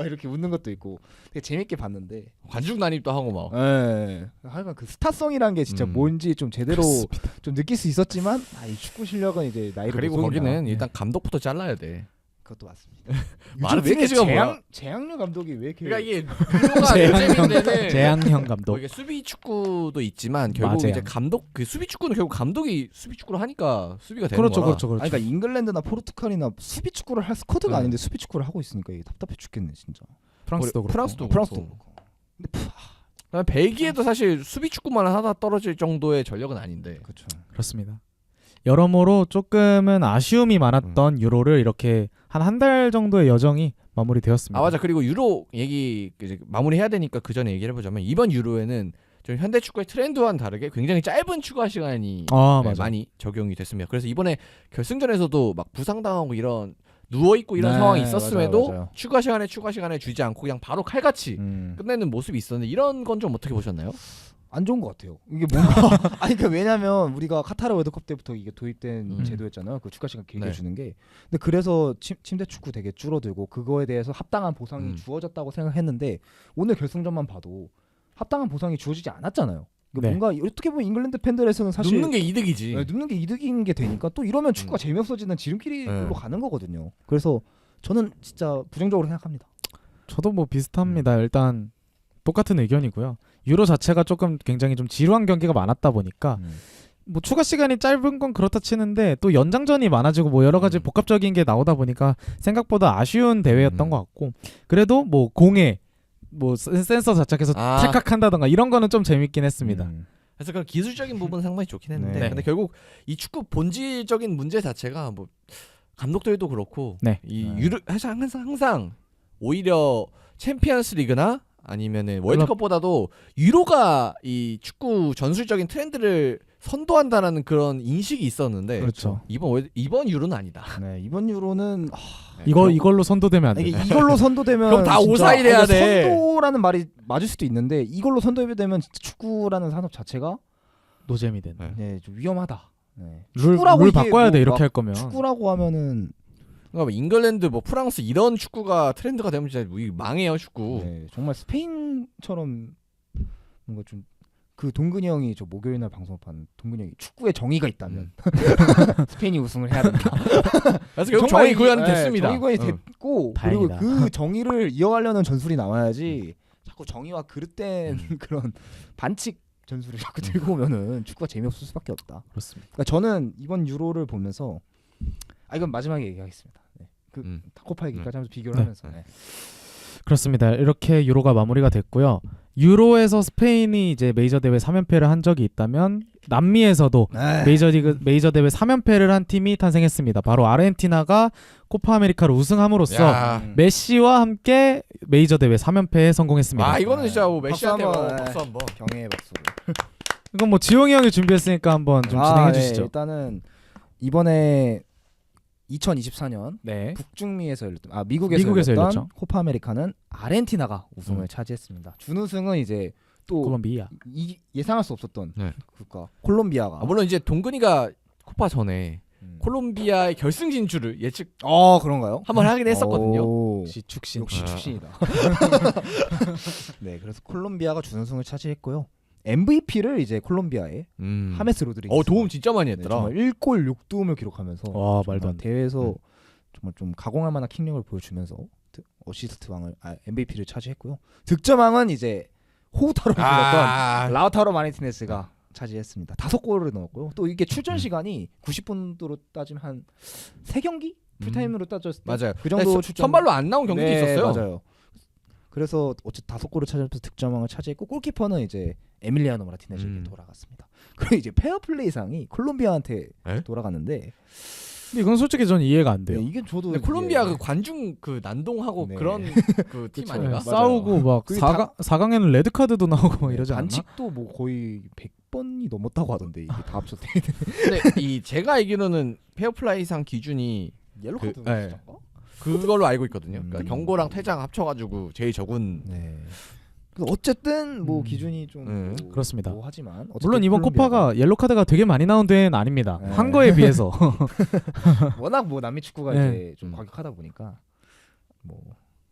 이렇게 웃는 것도 있고 되게 재밌게 봤는데. 관중 난입도 하고 막. 예. 하여간 그 스타성이란 게 진짜 뭔지 좀 제대로 그렇습니다. 좀 느낄 수 있었지만 이 축구 실력은 이제 나이로 그리고 노송이다. 거기는 예. 일단 감독부터 잘라야 돼. 그것도 맞습니다. 마르티네즈가 뭐야? 재앙류 감독이 왜 이렇게 그러니까 이게 유로가 요즘인 데는 재앙형 감독. 뭐 이게 수비 축구도 있지만 결국 맞아요. 이제 감독 그 수비 축구는 결국 감독이 수비 축구를 하니까 수비가 되는 그렇죠, 거라. 그렇죠, 그렇죠. 아니, 그러니까 잉글랜드나 포르투갈이나 수비 축구를 할 스쿼드가 네. 아닌데 수비 축구를 하고 있으니까 이게 답답해 죽겠네 진짜. 프랑스도 그렇고. 프랑스도 프랑스도 그렇고. 그렇고. 근데 그다음에 벨기에도 사실 수비 축구만 하다 떨어질 정도의 전력은 아닌데. 그렇죠. 그렇습니다. 여러모로 조금은 아쉬움이 많았던 유로를 이렇게 한 달 정도의 여정이 마무리되었습니다. 아 맞아. 그리고 유로 얘기 이제 마무리해야 되니까 그 전에 얘기를 해보자면 이번 유로에는 좀 현대 축구의 트렌드와는 다르게 굉장히 짧은 추가 시간이 맞아. 많이 적용이 됐습니다. 그래서 이번에 결승전에서도 막 부상당하고 이런 누워 있고 이런 네, 상황이 있었음에도 맞아요. 추가 시간에 주지 않고 그냥 바로 칼같이 끝내는 모습이 있었는데 이런 건 좀 어떻게 보셨나요? 안 좋은 것 같아요. 이게 뭔가 아니 그러니까 왜냐면 우리가 카타르 월드컵 때부터 이게 도입된 제도였잖아요. 그 추가 시간 길게 네. 주는 게. 근데 그래서 침대 축구 되게 줄어들고 그거에 대해서 합당한 보상이 주어졌다고 생각했는데 오늘 결승전만 봐도 합당한 보상이 주어지지 않았잖아요. 그러니까 네. 뭔가 어떻게 보면 잉글랜드 팬들에서는 사실 눕는 게 이득이지. 네, 눕는 게 이득인 게 되니까 또 이러면 축구가 재미없어지는 지름길로 가는 거거든요. 그래서 저는 진짜 부정적으로 생각합니다. 저도 뭐 비슷합니다. 일단 똑같은 의견이고요. 유로 자체가 조금 굉장히 좀 지루한 경기가 많았다 보니까 뭐 추가 시간이 짧은 건 그렇다 치는데 또 연장전이 많아지고 뭐 여러 가지 복합적인 게 나오다 보니까 생각보다 아쉬운 대회였던 것 같고 그래도 뭐 공에 뭐 센서 자체에서 아. 탈칵한다던가 이런 거는 좀 재밌긴 했습니다. 그래서 그런 기술적인 부분은 상당히 좋긴 했는데 네. 근데 결국 이 축구 본질적인 문제 자체가 뭐 감독들도 그렇고 네. 이 네. 유럽 항상 오히려 챔피언스 리그나 아니면은 월드컵보다도 유로가 이 축구 전술적인 트렌드를 선도한다라는 그런 인식이 있었는데 그렇죠. 이번 유로는 아니다. 네, 이번 유로는 이걸로 선도되면 안 돼. 이게 이걸로 선도되면 그럼 다 진짜 오사이 돼야 이게 돼. 선도라는 말이 맞을 수도 있는데 이걸로 선도되면 진짜 축구라는 산업 자체가 노잼이 되는. 네. 네, 좀 위험하다. 네. 룰 축구라고 이게 바꿔야 돼 뭐 이렇게 막 할 거면. 축구라고 하면은 그러니까 뭐 잉글랜드 뭐 프랑스 이런 축구가 트렌드가 되면 진짜 망해요 축구. 네, 정말 스페인처럼 뭔가 좀 그 동근이 형이 저 목요일 날 방송판 동근이 형이 축구에 정의가 있다면 스페인이 우승을 해야 된다. 그래서 결국 정말 정의 구현은 이게, 됐습니다. 정의 구현이 응. 됐고 다행이다. 그리고 그 정의를 이어가려는 전술이 나와야지 자꾸 정의와 그릇된 그런 반칙 전술을 자꾸 들고 오면은 축구가 재미없을 수밖에 없다. 그렇습니다. 그러니까 저는 이번 유로를 보면서 이건 마지막에 얘기하겠습니다. 네. 그 타코파 얘기까지 하면서 비교를 네. 하면서 네. 그렇습니다. 이렇게 유로가 마무리가 됐고요. 유로에서 스페인이 이제 메이저 대회 3연패를 한 적이 있다면 남미에서도 메이저 대회 3연패를 한 팀이 탄생했습니다. 바로 아르헨티나가 코파 아메리카를 우승함으로써 야. 메시와 함께 메이저 대회 3연패에 성공했습니다. 아 이거는 진짜 뭐 메시한테 박수 한번, 박수 한번. 경애의 박수를. 이건 뭐 지용이 형이 준비했으니까 한번 좀 진행해 주시죠. 일단은 이번에 2024년 네. 북중미에서 열렸던 미국에서 미국에서 열렸던 열렸죠. 코파 아메리카는 아르헨티나가 우승을 차지했습니다. 준우승은 이제 또 콜롬비아. 예상할 수 없었던 네. 국가 콜롬비아가. 물론 이제 동근이가 코파 전에 음. 콜롬비아의 결승 진출을 예측 그런가요? 한번 하긴 했었거든요. 오, 역시 축신. 역시 아. 축신이다. 네, 그래서 콜롬비아가 준우승을 차지했고요. MVP를 이제 콜롬비아의 하메스 로드리게스. 도움 진짜 많이 네, 했더라. 정말 1골 6도움을 기록하면서 와, 정말 말도 안 돼. 대회에서 정말 좀 가공할 만한 킥력을 보여주면서 어시스트 왕을 MVP를 차지했고요. 득점왕은 이제 호우타로 불렸던 라우타로 마르티네스가 차지했습니다. 5골을 넣었고요. 또 이게 출전 시간이 90분으로 따지면 한 3경기 풀타임으로 따졌을 때 맞아요. 그 정도 출전. 선발로 안 나온 경기도 네, 있었어요. 맞아요. 그래서 어쨌든 5골을 차지하면서 득점왕을 차지했고 골키퍼는 이제 에밀리아노 마르티네즈에게 돌아갔습니다. 그리고 이제 페어플레이상이 콜롬비아한테 에? 돌아갔는데 근데 이건 솔직히 전 이해가 안 돼요. 네, 이게 저도 근데 콜롬비아 이게- 그 관중 그 난동하고 네. 그런 그 팀 그쵸. 아닌가? 맞아요. 싸우고 막 그게 4강에는 레드 카드도 나오고 막 이러지 않나? 반칙도 뭐 거의 100번이 넘었다고 하던데 이게 다 합쳤을 때 근데 이 제가 알기로는 페어플레이상 기준이 옐로 그- 카드 네. 그걸로 알고 있거든요. 그러니까 음. 경고랑 퇴장 합쳐가지고 제일 적은. 네. 그래서 어쨌든 뭐 기준이 좀 뭐 그렇습니다. 뭐 하지만 물론 이번 콜롬비아가 코파가 옐로 카드가 되게 많이 나온 대회는 아닙니다. 네. 한 거에 비해서. 워낙 뭐 남미 축구가 네. 이제 좀 과격하다 보니까 뭐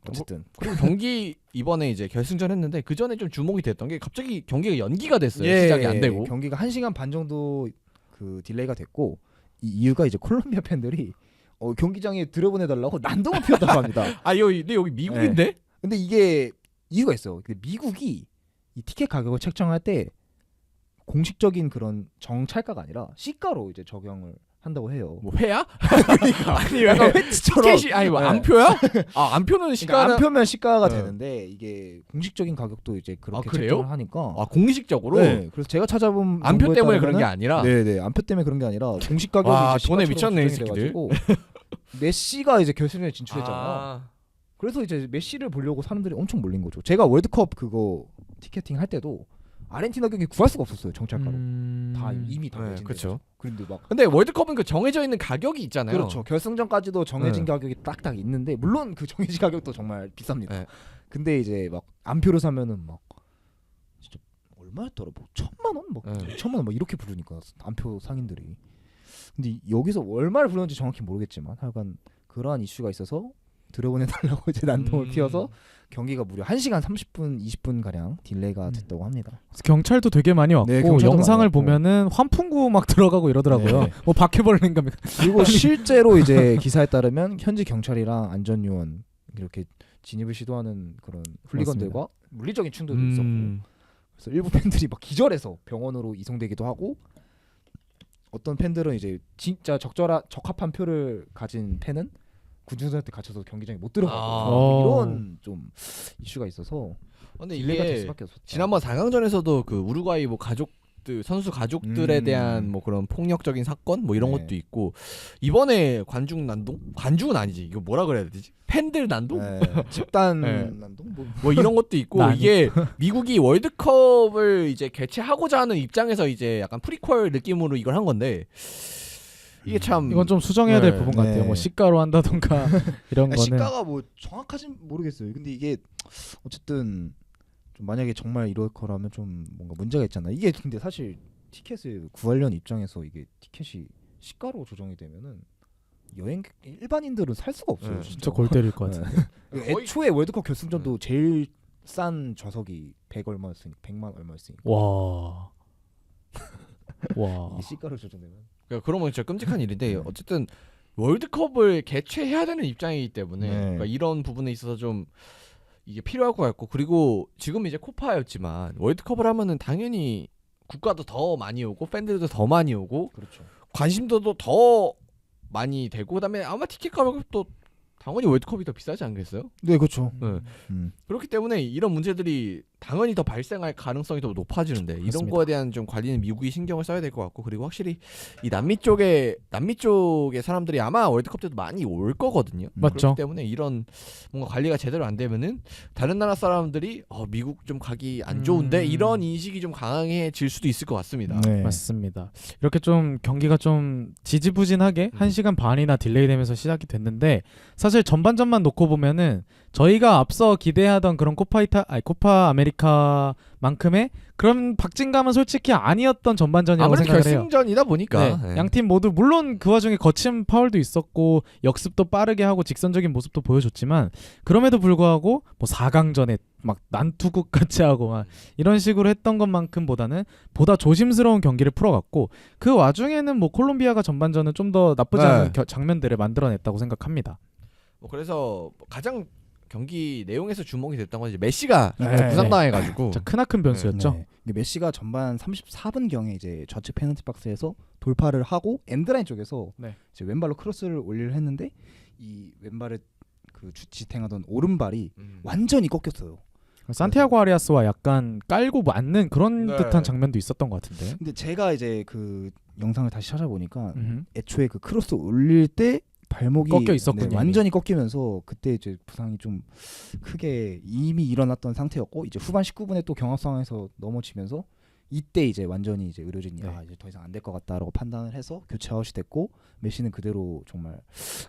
어쨌든 그리고 경기 이번에 이제 결승전 했는데 그 전에 좀 주목이 됐던 게 갑자기 경기가 연기가 됐어요. 예, 시작이 안 되고. 경기가 1시간 반 정도 그 딜레이가 됐고 이 이유가 이제 콜롬비아 팬들이 경기장에 들여보내달라고 난동을 피웠다고 합니다. 근데 여기 미국인데? 근데 이게 이유가 있어요. 근데 미국이 이 티켓 가격을 책정할 때 공식적인 그런 정찰가가 아니라 시가로 이제 적용을 한다고 해요. 뭐 회야? 아니 약간 횟수처럼. 티켓이 아니 뭐 네. 안표야? 안표는 시가는 그러니까 안표면 시가가 네. 되는데 이게 공식적인 가격도 이제 그렇게 그래요? 책정을 하니까. 공식적으로 네. 그래서 제가 찾아본 안표 정보에 때문에 그런 게 따르면은 아니라. 네네 안표 때문에 그런 게 아니라 공식 가격이 와, 이제 돈에 시가처럼 미쳤네, 이 조정이 새끼들. 돼가지고 메시가 이제 결승에 진출했잖아요. 아. 그래서 이제 메시를 보려고 사람들이 엄청 몰린 거죠. 제가 월드컵 그거 티켓팅 할 때도 아르헨티나 경기 구할 수가 없었어요. 정찰가로 다 이미 다 네, 매진돼. 그렇죠. 그런데 막 근데 월드컵은 그 정해져 있는 가격이 있잖아요. 그렇죠. 결승전까지도 정해진 네. 가격이 딱딱 있는데 물론 그 정해진 가격도 정말 비쌉니다. 네. 근데 이제 막 안표를 사면은 막 진짜 얼마였더라? 뭐 1,000만 원, 막 네. 2천만 원 막 이렇게 부르니까 안표 상인들이. 근데 여기서 얼마를 부르는지 정확히 모르겠지만 하여간 그러한 이슈가 있어서 들여보내달라고 이제 난동을 피워서 경기가 무려 1시간 30분, 20분 가량 딜레이가 됐다고 합니다. 경찰도 되게 많이 왔고 네, 경찰도 영상을 많이 왔고. 보면은 환풍구 막 들어가고 이러더라고요. 네. 뭐 바퀴벌레인가. 그리고 실제로 이제 기사에 따르면 현지 경찰이랑 안전요원 이렇게 진입을 시도하는 그런 훌리건들과 물리적인 충돌도 있었고 그래서 일부 팬들이 막 기절해서 병원으로 이송되기도 하고 어떤 팬들은 이제 진짜 적합한 표를 가진 팬은 군중들한테 갇혀서 경기장에 못 들어가고 이런 좀 이슈가 있어서 근데 딜레이가 될 이게 수밖에 없었다. 지난번 4강전에서도 그 우루과이 뭐 가족 가족들 선수 가족들에 대한 뭐 그런 폭력적인 사건 뭐 이런 네. 것도 있고 이번에 관중 난동? 관중은 아니지. 이거 뭐라 그래야 되지? 팬들 난동? 네. 집단 네. 난동 뭐 뭐 이런 것도 있고 나 이게 미국이 월드컵을 이제 개최하고자 하는 입장에서 이제 약간 프리퀄 느낌으로 이걸 한 건데 이게 참 이건 좀 수정해야 될 네. 부분 같아요. 네. 뭐 시가로 한다던가 이런 아니, 거는 시가가 뭐 정확하진 모르겠어요. 근데 이게 어쨌든 좀 만약에 정말 이럴 거라면 좀 뭔가 문제가 있잖아. 이게 근데 사실 티켓을 구하려는 입장에서 이게 티켓이 시가로 조정이 되면은 여행객 일반인들은 살 수가 없어요. 네. 진짜 골 때릴 것 같은데. 거의- 애초에 월드컵 결승전도 제일 싼 좌석이 100 얼마였으니까 100만 얼마였으니까 와. 와. 이게 시가로 조정되면 그러니까 그러면 진짜 끔찍한 일인데 어쨌든 월드컵을 개최해야 되는 입장이기 때문에 네. 그러니까 이런 부분에 있어서 좀 이게 필요할 것 같고 그리고 지금 이제 코파였지만 월드컵을 하면은 당연히 국가도 더 많이 오고 팬들도 더 많이 오고 그렇죠. 관심도도 더 많이 되고 그다음에 아마 티켓 가격도 당연히 월드컵이 더 비싸지 않겠어요? 네, 그렇죠. 네. 그렇기 때문에 이런 문제들이 당연히 더 발생할 가능성이 더 높아지는데 이런 맞습니다. 거에 대한 좀 관리는 미국이 신경을 써야 될 것 같고 그리고 확실히 이 남미 쪽의 사람들이 아마 월드컵 때도 많이 올 거거든요. 맞죠. 그렇기 때문에 이런 뭔가 관리가 제대로 안 되면은 다른 나라 사람들이 미국 좀 가기 안 좋은데 이런 인식이 좀 강해질 수도 있을 것 같습니다. 네. 맞습니다. 이렇게 좀 경기가 좀 지지부진하게 1시간 반이나 딜레이되면서 시작이 됐는데 사실 전반전만 놓고 보면은 저희가 앞서 기대하던 그런 코파 아메리카만큼의 그런 박진감은 솔직히 아니었던 전반전이라고 아무래도 생각을 해요. 결승전이다 보니까 네, 네. 양팀 모두 물론 그 와중에 거친 파울도 있었고 역습도 빠르게 하고 직선적인 모습도 보여줬지만 그럼에도 불구하고 뭐 4강전에 막 난투극 같이 하고 막 이런 식으로 했던 것만큼보다는 보다 조심스러운 경기를 풀어갔고 그 와중에는 뭐 콜롬비아가 전반전은 좀 더 나쁘지 네. 않은 장면들을 만들어냈다고 생각합니다. 뭐 그래서 가장 경기 내용에서 주목이 됐던 건 이제 메시가 네. 부상당해가지고 진짜 크나큰 변수였죠. 네. 근데 메시가 전반 34분 경에 이제 좌측 페널티 박스에서 돌파를 하고 엔드라인 쪽에서 네. 이제 왼발로 크로스를 올리려 했는데 이 왼발에 그 지탱하던 오른발이 완전히 꺾였어요. 산티아고 아리아스와 약간 깔고 맞는 그런 네. 듯한 장면도 있었던 것 같은데. 근데 제가 이제 그 영상을 다시 찾아보니까 음흠. 애초에 그 크로스 올릴 때 발목이 꺾여 있었군요, 네, 완전히 꺾이면서 그때 이제 부상이 좀 크게 이미 일어났던 상태였고 이제 후반 19분에 또 경합 상황에서 넘어지면서 이때 이제 완전히 이제 의료진이 네. 이제 더 이상 안 될 것 같다라고 판단을 해서 교체 아웃이 됐고 메시는 그대로 정말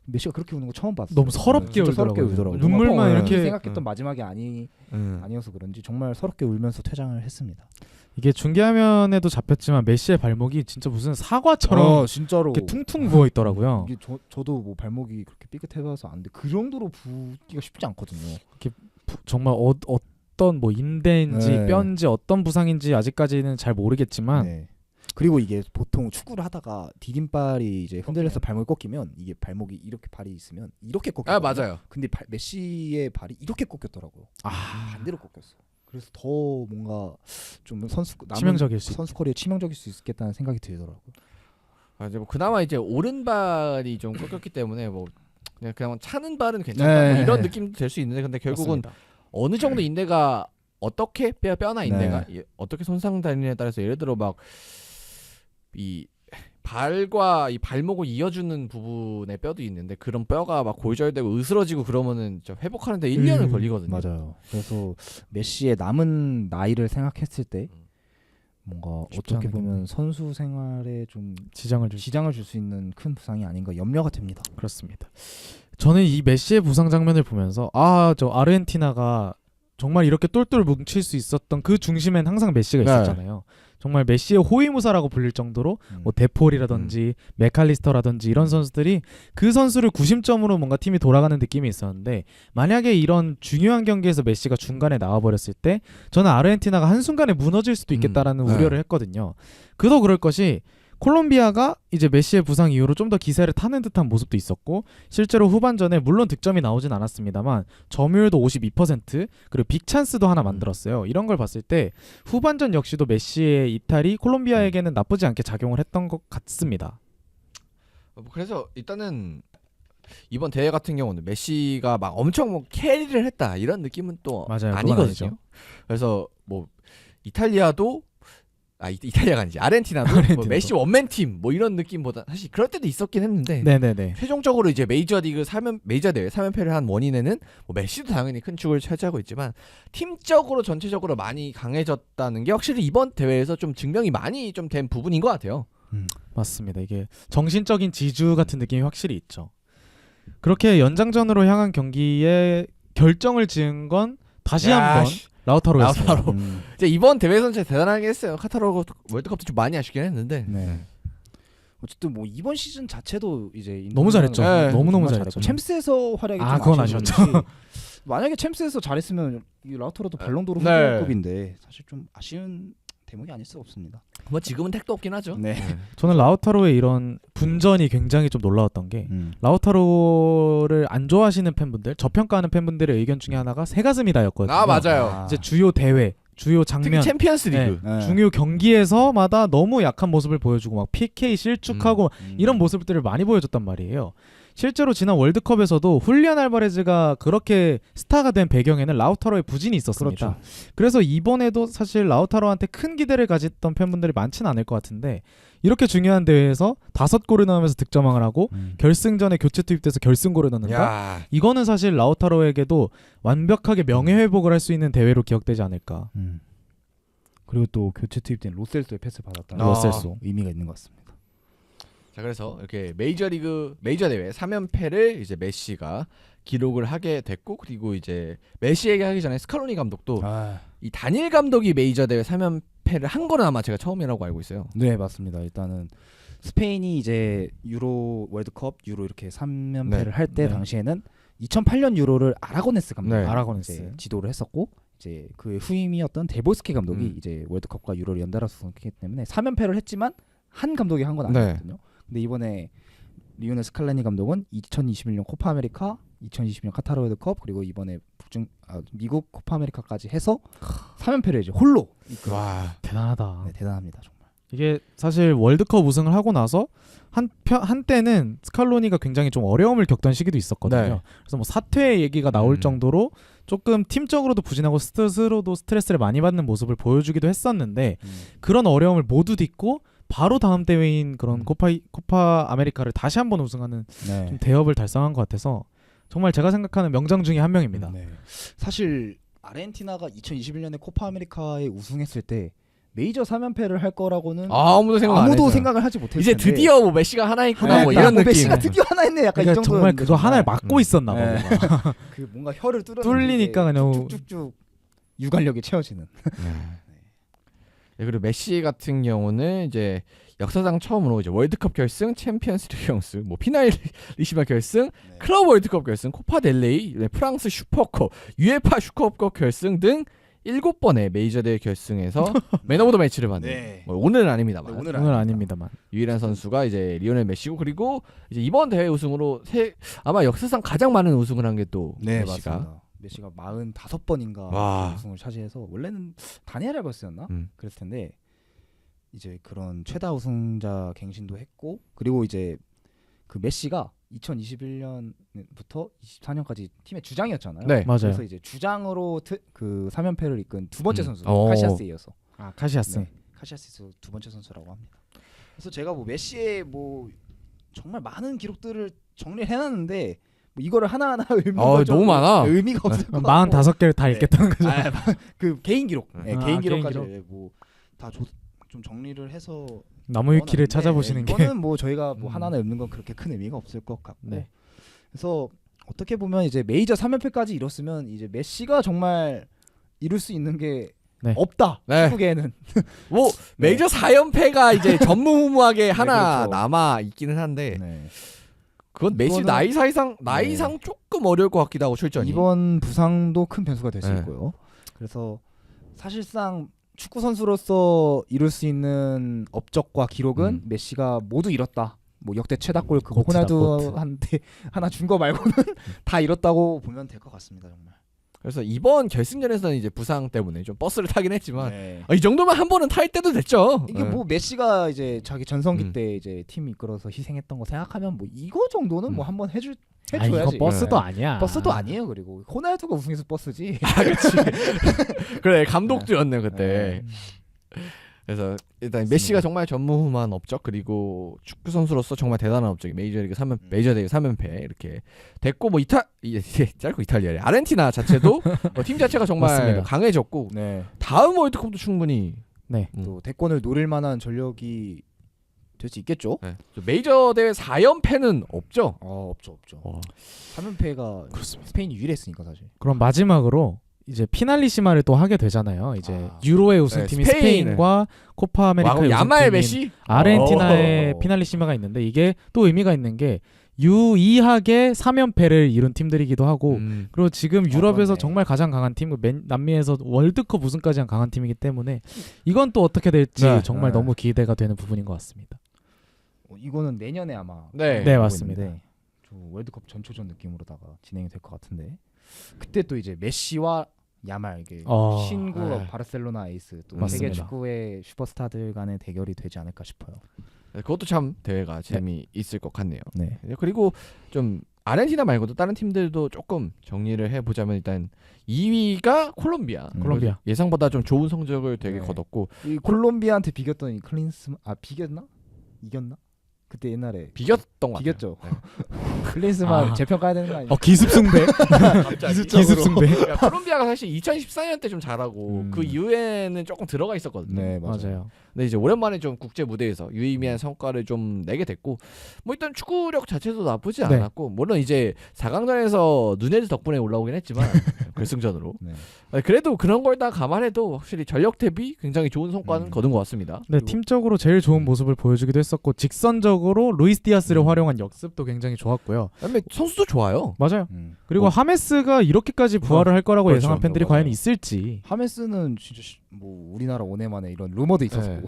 메시가 그렇게 우는 거 처음 봤어요. 너무 서럽게 진짜 서럽게 울더라고요. 울더라고요. 눈물만 정말 이렇게 생각했던 마지막이 아니어서 그런지 정말 서럽게 울면서 퇴장을 했습니다. 이게 중계화면에도 잡혔지만 메시의 발목이 진짜 무슨 사과처럼 진짜로 이렇게 퉁퉁 부어 있더라고요. 이게 저도 뭐 발목이 그렇게 삐끗해봐서 안 돼. 그 정도로 붓기가 쉽지 않거든요. 정말 어떤 뭐 인대인지 네. 뼈인지 어떤 부상인지 아직까지는 잘 모르겠지만 네. 그리고 이게 보통 축구를 하다가 디딤발이 이제 흔들려서 발목이 꺾이면 이게 발목이 이렇게 발이 있으면 이렇게 꺾여. 아 맞아요. 근데 메시의 발이 이렇게 꺾였더라고요. 반대로 꺾였어. 그래서 더 뭔가 좀 치명적일 수 선수 커리어에 치명적일 수 있겠다는 생각이 들더라고요. 이제 뭐 그나마 이제 오른발이 좀 꺾였기 때문에 뭐 그냥 차는 발은 괜찮다 네. 뭐 이런 느낌도 될 수 있는데 근데 결국은 맞습니다. 어느 정도 인대가 어떻게 뼈나 인대가 네. 어떻게 손상되느냐에 따라서 예를 들어 막 이 발과 이 발목을 이어주는 부분의 뼈도 있는데 그런 뼈가 막 골절되고 으스러지고 그러면은 진짜 회복하는데 1년을 걸리거든요. 맞아요. 그래서 메시의 남은 나이를 생각했을 때 뭔가 쉽지 어떻게 않은 보면 선수 생활에 좀 지장을 줄 지장을 줄 수 있는 큰 부상이 아닌가 염려가 됩니다. 그렇습니다. 저는 이 메시의 부상 장면을 보면서 저 아르헨티나가 정말 이렇게 똘똘 뭉칠 수 있었던 그 중심엔 항상 메시가 네. 있었잖아요. 정말 메시의 호위무사라고 불릴 정도로 뭐 데폴이라든지 맥칼리스터라든지 이런 선수들이 그 선수를 구심점으로 뭔가 팀이 돌아가는 느낌이 있었는데 만약에 이런 중요한 경기에서 메시가 중간에 나와버렸을 때 저는 아르헨티나가 한순간에 무너질 수도 있겠다라는 네. 우려를 했거든요. 그도 그럴 것이 콜롬비아가 이제 메시의 부상 이후로 좀 더 기세를 타는 듯한 모습도 있었고 실제로 후반전에 물론 득점이 나오진 않았습니다만 점유율도 52% 그리고 빅찬스도 하나 만들었어요. 이런 걸 봤을 때 후반전 역시도 메시의 이탈이 콜롬비아에게는 나쁘지 않게 작용을 했던 것 같습니다. 그래서 일단은 이번 대회 같은 경우는 메시가 막 엄청 뭐 캐리를 했다 이런 느낌은 또 맞아요. 그건 아니거든요. 아니죠. 그래서 뭐 이탈리아도 이탈리아가 아니지 아르헨티나도 뭐 아르헨티나도. 메시 원맨 팀 뭐 이런 느낌보다 사실 그럴 때도 있었긴 했는데 네네네. 최종적으로 이제 메이저리그 메이저 대회 3연패를 한 원인에는 뭐 메시도 당연히 큰 축을 차지하고 있지만 팀적으로 전체적으로 많이 강해졌다는 게 확실히 이번 대회에서 좀 증명이 많이 좀 된 부분인 것 같아요. 맞습니다. 이게 정신적인 지주 같은 느낌이 확실히 있죠. 그렇게 연장전으로 향한 경기에 결정을 지은 건 다시 한번 라우타로였어요. 라우타로. 이제 이번 대회에서는 진짜 대단하게 했어요. 카타르 월드컵도 좀 많이 아쉽긴 했는데. 네. 어쨌든 뭐 이번 시즌 자체도 이제 너무 잘했죠. 네. 너무너무 정말 잘했죠. 챔스에서 활약이 좀 그건 아쉬운 아쉬웠죠. 건지, 만약에 챔스에서 잘했으면 이 라우타로도 발롱도르 네. 후보급인데 사실 좀 아쉬운 대목이 아닐 수가 없습니다. 뭐 지금은 택도 없긴 하죠. 네. 저는 라우타로의 이런 분전이 굉장히 좀 놀라웠던 게 라우타로를 안 좋아하시는 팬분들, 저평가하는 팬분들의 의견 중에 하나가 새가슴이다였거든요. 아 맞아요. 이제 주요 대회, 주요 특히 장면, 챔피언스 리그. 네. 중요 경기에서마다 너무 약한 모습을 보여주고 막 PK 실축하고 이런 모습들을 많이 보여줬단 말이에요. 실제로 지난 월드컵에서도 훌리안 알바레즈가 그렇게 스타가 된 배경에는 라우타로의 부진이 있었습니다. 그렇죠. 그래서 이번에도 사실 라우타로한테 큰 기대를 가졌던 팬분들이 많지는 않을 것 같은데 이렇게 중요한 대회에서 5골을 넣으면서 득점왕을 하고 결승전에 교체 투입돼서 결승골을 넣는다. 야. 이거는 사실 라우타로에게도 완벽하게 명예회복을 할 수 있는 대회로 기억되지 않을까. 그리고 또 교체 투입된 로셀소의 패스를 받았다는 로셀소. 의미가 있는 것 같습니다. 자 그래서 이렇게 메이저 대회 3연패를 이제 메시가 기록을 하게 됐고 그리고 이제 메시에게 하기 전에 스칼로니 감독도 이 단일 감독이 메이저 대회 3연패를 한 거는 아마 제가 처음이라고 알고 있어요. 네 맞습니다. 일단은 스페인이 이제 유로 월드컵 유로 이렇게 3연패를 네. 할 때 네. 당시에는 2008년 유로를 아라고네스 감독이 네. 아라고네스. 이제 지도를 했었고 이제 그 후임이었던 데보스케 감독이 음. 이제 월드컵과 유로를 연달아서 우승했기 때문에 3연패를 했지만 한 감독이 한 건 네. 아니거든요. 근데 이번에 리오넬 스칼라니 감독은 2021년 코파 아메리카, 2022년 카타르 월드컵 그리고 이번에 미국 코파 아메리카까지 해서 3연패를 이제 홀로 와. 대단하다. 네, 대단합니다 정말. 이게 사실 월드컵 우승을 하고 나서 한때는 스칼로니가 굉장히 좀 어려움을 겪던 시기도 있었거든요. 네. 그래서 뭐 사퇴 얘기가 나올 정도로 조금 팀적으로도 부진하고 스스로도 스트레스를 많이 받는 모습을 보여주기도 했었는데 그런 어려움을 모두 딛고 바로 다음 대회인 그런 코파 아메리카를 다시 한번 우승하는 네. 좀 대업을 달성한 것 같아서 정말 제가 생각하는 명장 중에 한 명입니다. 네. 사실 아르헨티나가 2021년에 코파 아메리카에 우승했을 때 메이저 3연패를 할 거라고는 아무도 생각 안 아무도 했어요. 생각을 하지 못했을 이제 텐데 드디어 뭐 메시가 하나 있구나 네, 뭐 딱 이런 느낌. 메시가 드디어 하나 했네 약간 그러니까 이 정도 정말 그거 하나를 막고 있었나 봐. 네. 뭔가. 그 뭔가 혀를 뚫리니까 그냥 쭉쭉쭉 유관력이 채워지는. 네, 그리고 메시 같은 경우는 이제 역사상 처음으로 이제 월드컵 결승, 챔피언스리그 결승, 뭐 피날리시마 결승, 네. 클럽 월드컵 결승, 코파 델레이, 프랑스 슈퍼컵, UEFA 슈퍼컵 결승 등 7번의 메이저 대회 결승에서 맨 오브 더 매치를 받는. 네. 뭐 오늘은 아닙니다만. 네, 오늘 아닙니다만. 유일한 선수가 이제 리오넬 메시고 그리고 이제 이번 대회 우승으로 아마 역사상 가장 많은 우승을 한 게 또 네 메시가. 맞습니다. 메시가 45번인가 와. 우승을 차지해서 원래는 다니엘 알바스였나 그랬을 텐데 이제 그런 최다 우승자 갱신도 했고 그리고 이제 그 메시가 2021년부터 24년까지 팀의 주장이었잖아요. 네. 맞아요. 그래서 이제 주장으로 그 3연패를 이끈 두 번째 선수 어. 카시아스에 이어서 아 카시아스. 네, 카시아스 두 번째 선수라고 합니다. 그래서 제가 뭐 메시의 뭐 정말 많은 기록들을 정리를 해놨는데 뭐 이거를 하나하나 너무 많아. 의미가 없을 것 같고 45개를 다 네. 읽겠다는 거죠. 그 개인 기록 아, 개인 기록까지 개인 뭐 다 좀 정리를 해서 나무위키를 넣어놨는데, 찾아보시는 게 이거는 뭐 저희가 뭐 하나하나 읊는 건 그렇게 큰 의미가 없을 것 같고 네. 그래서 어떻게 보면 이제 메이저 3연패까지 이뤘으면 이제 메시가 정말 이룰 수 있는 게 네. 없다 네. 축구계에는 뭐 메이저 4연패가 이제 전무후무하게 하나 그렇죠. 남아 있기는 한데 네. 그건 메시 이거는- 나이상 조금 어려울 것 같기도 하고 출전이. 이번 부상도 큰 변수가 될 수 네. 있고요. 그래서 사실상 축구 선수로서 이룰 수 있는 업적과 기록은 메시가 모두 이뤘다. 뭐 역대 최다골 그거 고트다, 호날두한테 하나 준 거 말고는 다 이뤘다고 보면 될 것 같습니다, 정말. 그래서 이번 결승전에서는 이제 부상 때문에 좀 버스를 타긴 했지만 네. 이 정도면 한 번은 탈 때도 됐죠. 이게 네. 뭐 메시가 이제 자기 전성기 음. 때 이제 팀 이끌어서 희생했던 거 생각하면 뭐 이거 정도는 뭐 한번 해줘야지. 이거 버스도 네. 아니야. 버스도 아니에요. 그리고 호날두가 우승해서 버스지. 그래 감독도였네 그때. 그래서 일단 메시가 정말 전무후무한 업적 그리고 축구 선수로서 정말 대단한 업적이 메이저리그 3연패 이렇게 됐고 뭐 이제 짧고 이탈리아래 아르헨티나 자체도 팀 자체가 정말 맞습니다. 강해졌고 네. 다음 월드컵도 충분히 네. 또 대권을 노릴 만한 전력이 될 수 있겠죠? 네. 메이저 대회 4연패는 없죠. 없죠. 와. 3연패가 그렇습니다. 스페인이 유일했으니까 사실. 그럼 마지막으로 이제 피날리시마를 또 하게 되잖아요. 이제 유로의 우승팀이 네, 스페인. 스페인과 코파 아메리카의 야말 우승팀인 메시 아르헨티나의 피날리시마가 있는데 이게 또 의미가 있는 게 유의하게 3연패를 이룬 팀들이기도 하고 그리고 지금 유럽에서 그렇네. 정말 가장 강한 팀, 남미에서 월드컵 우승까지 한 강한 팀이기 때문에 이건 또 어떻게 될지 네. 정말 너무 기대가 되는 부분인 것 같습니다. 이거는 내년에 아마 네. 네, 하고 맞습니다. 있는데 좀 월드컵 전초전 느낌으로다가 진행이 될 것 같은데 그때 또 이제 메시와 야말 이게 신구로 네. 바르셀로나 에이스 또 맞습니다. 세계 축구의 슈퍼스타들 간의 대결이 되지 않을까 싶어요. 그것도 참 대회가 재미있을 것 같네요. 네. 그리고 좀 아르헨티나 말고도 다른 팀들도 조금 정리를 해보자면 일단 2위가 콜롬비아. 콜롬비아. 예상보다 좀 좋은 성적을 되게 네. 거뒀고 이 콜롬비아한테 비겼던 이 비겼나? 이겼나? 그때 옛날에 비겼던 것 비겼죠. 같아요. 클린스만 아. 재평 까야 되는 거 아니야? 기습승배. 갑자기. 기습승배. 그러니까 콜롬비아가 사실 2014년 때 좀 잘하고 그 이후에는 조금 들어가 있었거든요. 네, 맞아요. 근데 이제 오랜만에 좀 국제 무대에서 유의미한 성과를 좀 내게 됐고 뭐 일단 축구력 자체도 나쁘지 네. 않았고 물론 이제 4강전에서 누네즈 덕분에 올라오긴 했지만 결승전으로 네. 그래도 그런 걸 다 감안해도 확실히 전력 대비 굉장히 좋은 성과는 거둔 것 같습니다. 네, 그리고 팀적으로 제일 좋은 모습을 보여주기도 했었고 직선적으로 루이스 디아스를 활용한 역습도 굉장히 좋았고요. 그다음에 선수도 좋아요. 맞아요. 그리고 하메스가 이렇게까지 부활을 할 거라고 그렇죠. 예상한 팬들이 맞아요. 과연 있을지. 하메스는 진짜 뭐 우리나라 오네만에 이런 루머도 있었고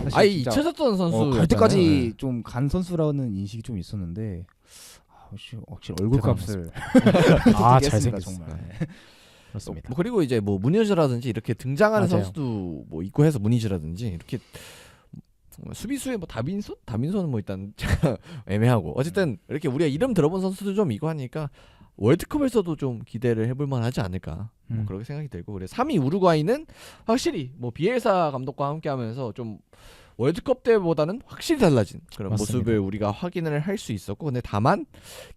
사실 아예 진짜 잊혀졌던 선수 갈 때까지 좀 간 선수라는 인식이 좀 있었는데 확실히 얼굴값을 아, 되게 했습니다, 잘생겼어. 정말. 그렇습니다. 뭐 그리고 이제 뭐 무니즈라든지 이렇게 등장하는 맞아요. 선수도 뭐 있고 해서 무니즈라든지 이렇게 수비수에 뭐 다빈손은 뭐 일단 애매하고 어쨌든 이렇게 우리가 이름 들어본 선수도 좀 있고 하니까 월드컵에서도 좀 기대를 해볼 만하지 않을까 뭐 그렇게 생각이 들고 그래 3위 우루과이는 확실히 뭐 비엘사 감독과 함께하면서 좀 월드컵 때보다는 확실히 달라진 그런 맞습니다. 모습을 우리가 확인을 할 수 있었고 근데 다만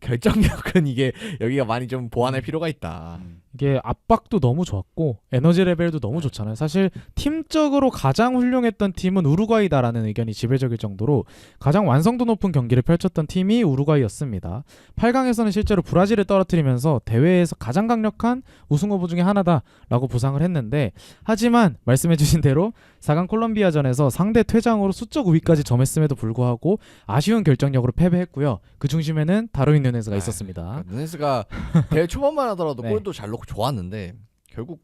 결정력은 이게 여기가 많이 좀 보완할 필요가 있다. 이게 압박도 너무 좋았고 에너지 레벨도 너무 좋잖아요. 사실 팀적으로 가장 훌륭했던 팀은 우루과이다라는 의견이 지배적일 정도로 가장 완성도 높은 경기를 펼쳤던 팀이 우루과이였습니다. 8강에서는 실제로 브라질을 떨어뜨리면서 대회에서 가장 강력한 우승 후보 중에 하나다라고 부상을 했는데 하지만 말씀해주신 대로 4강 콜롬비아전에서 상대 퇴장으로 수적 우위까지 점했음에도 불구하고 아쉬운 결정력으로 패배했고요. 그 중심에는 다르윈 누네즈가 있었습니다. 누네스가 대회 초반만 하더라도 네. 골도 잘 넣고 좋았는데 결국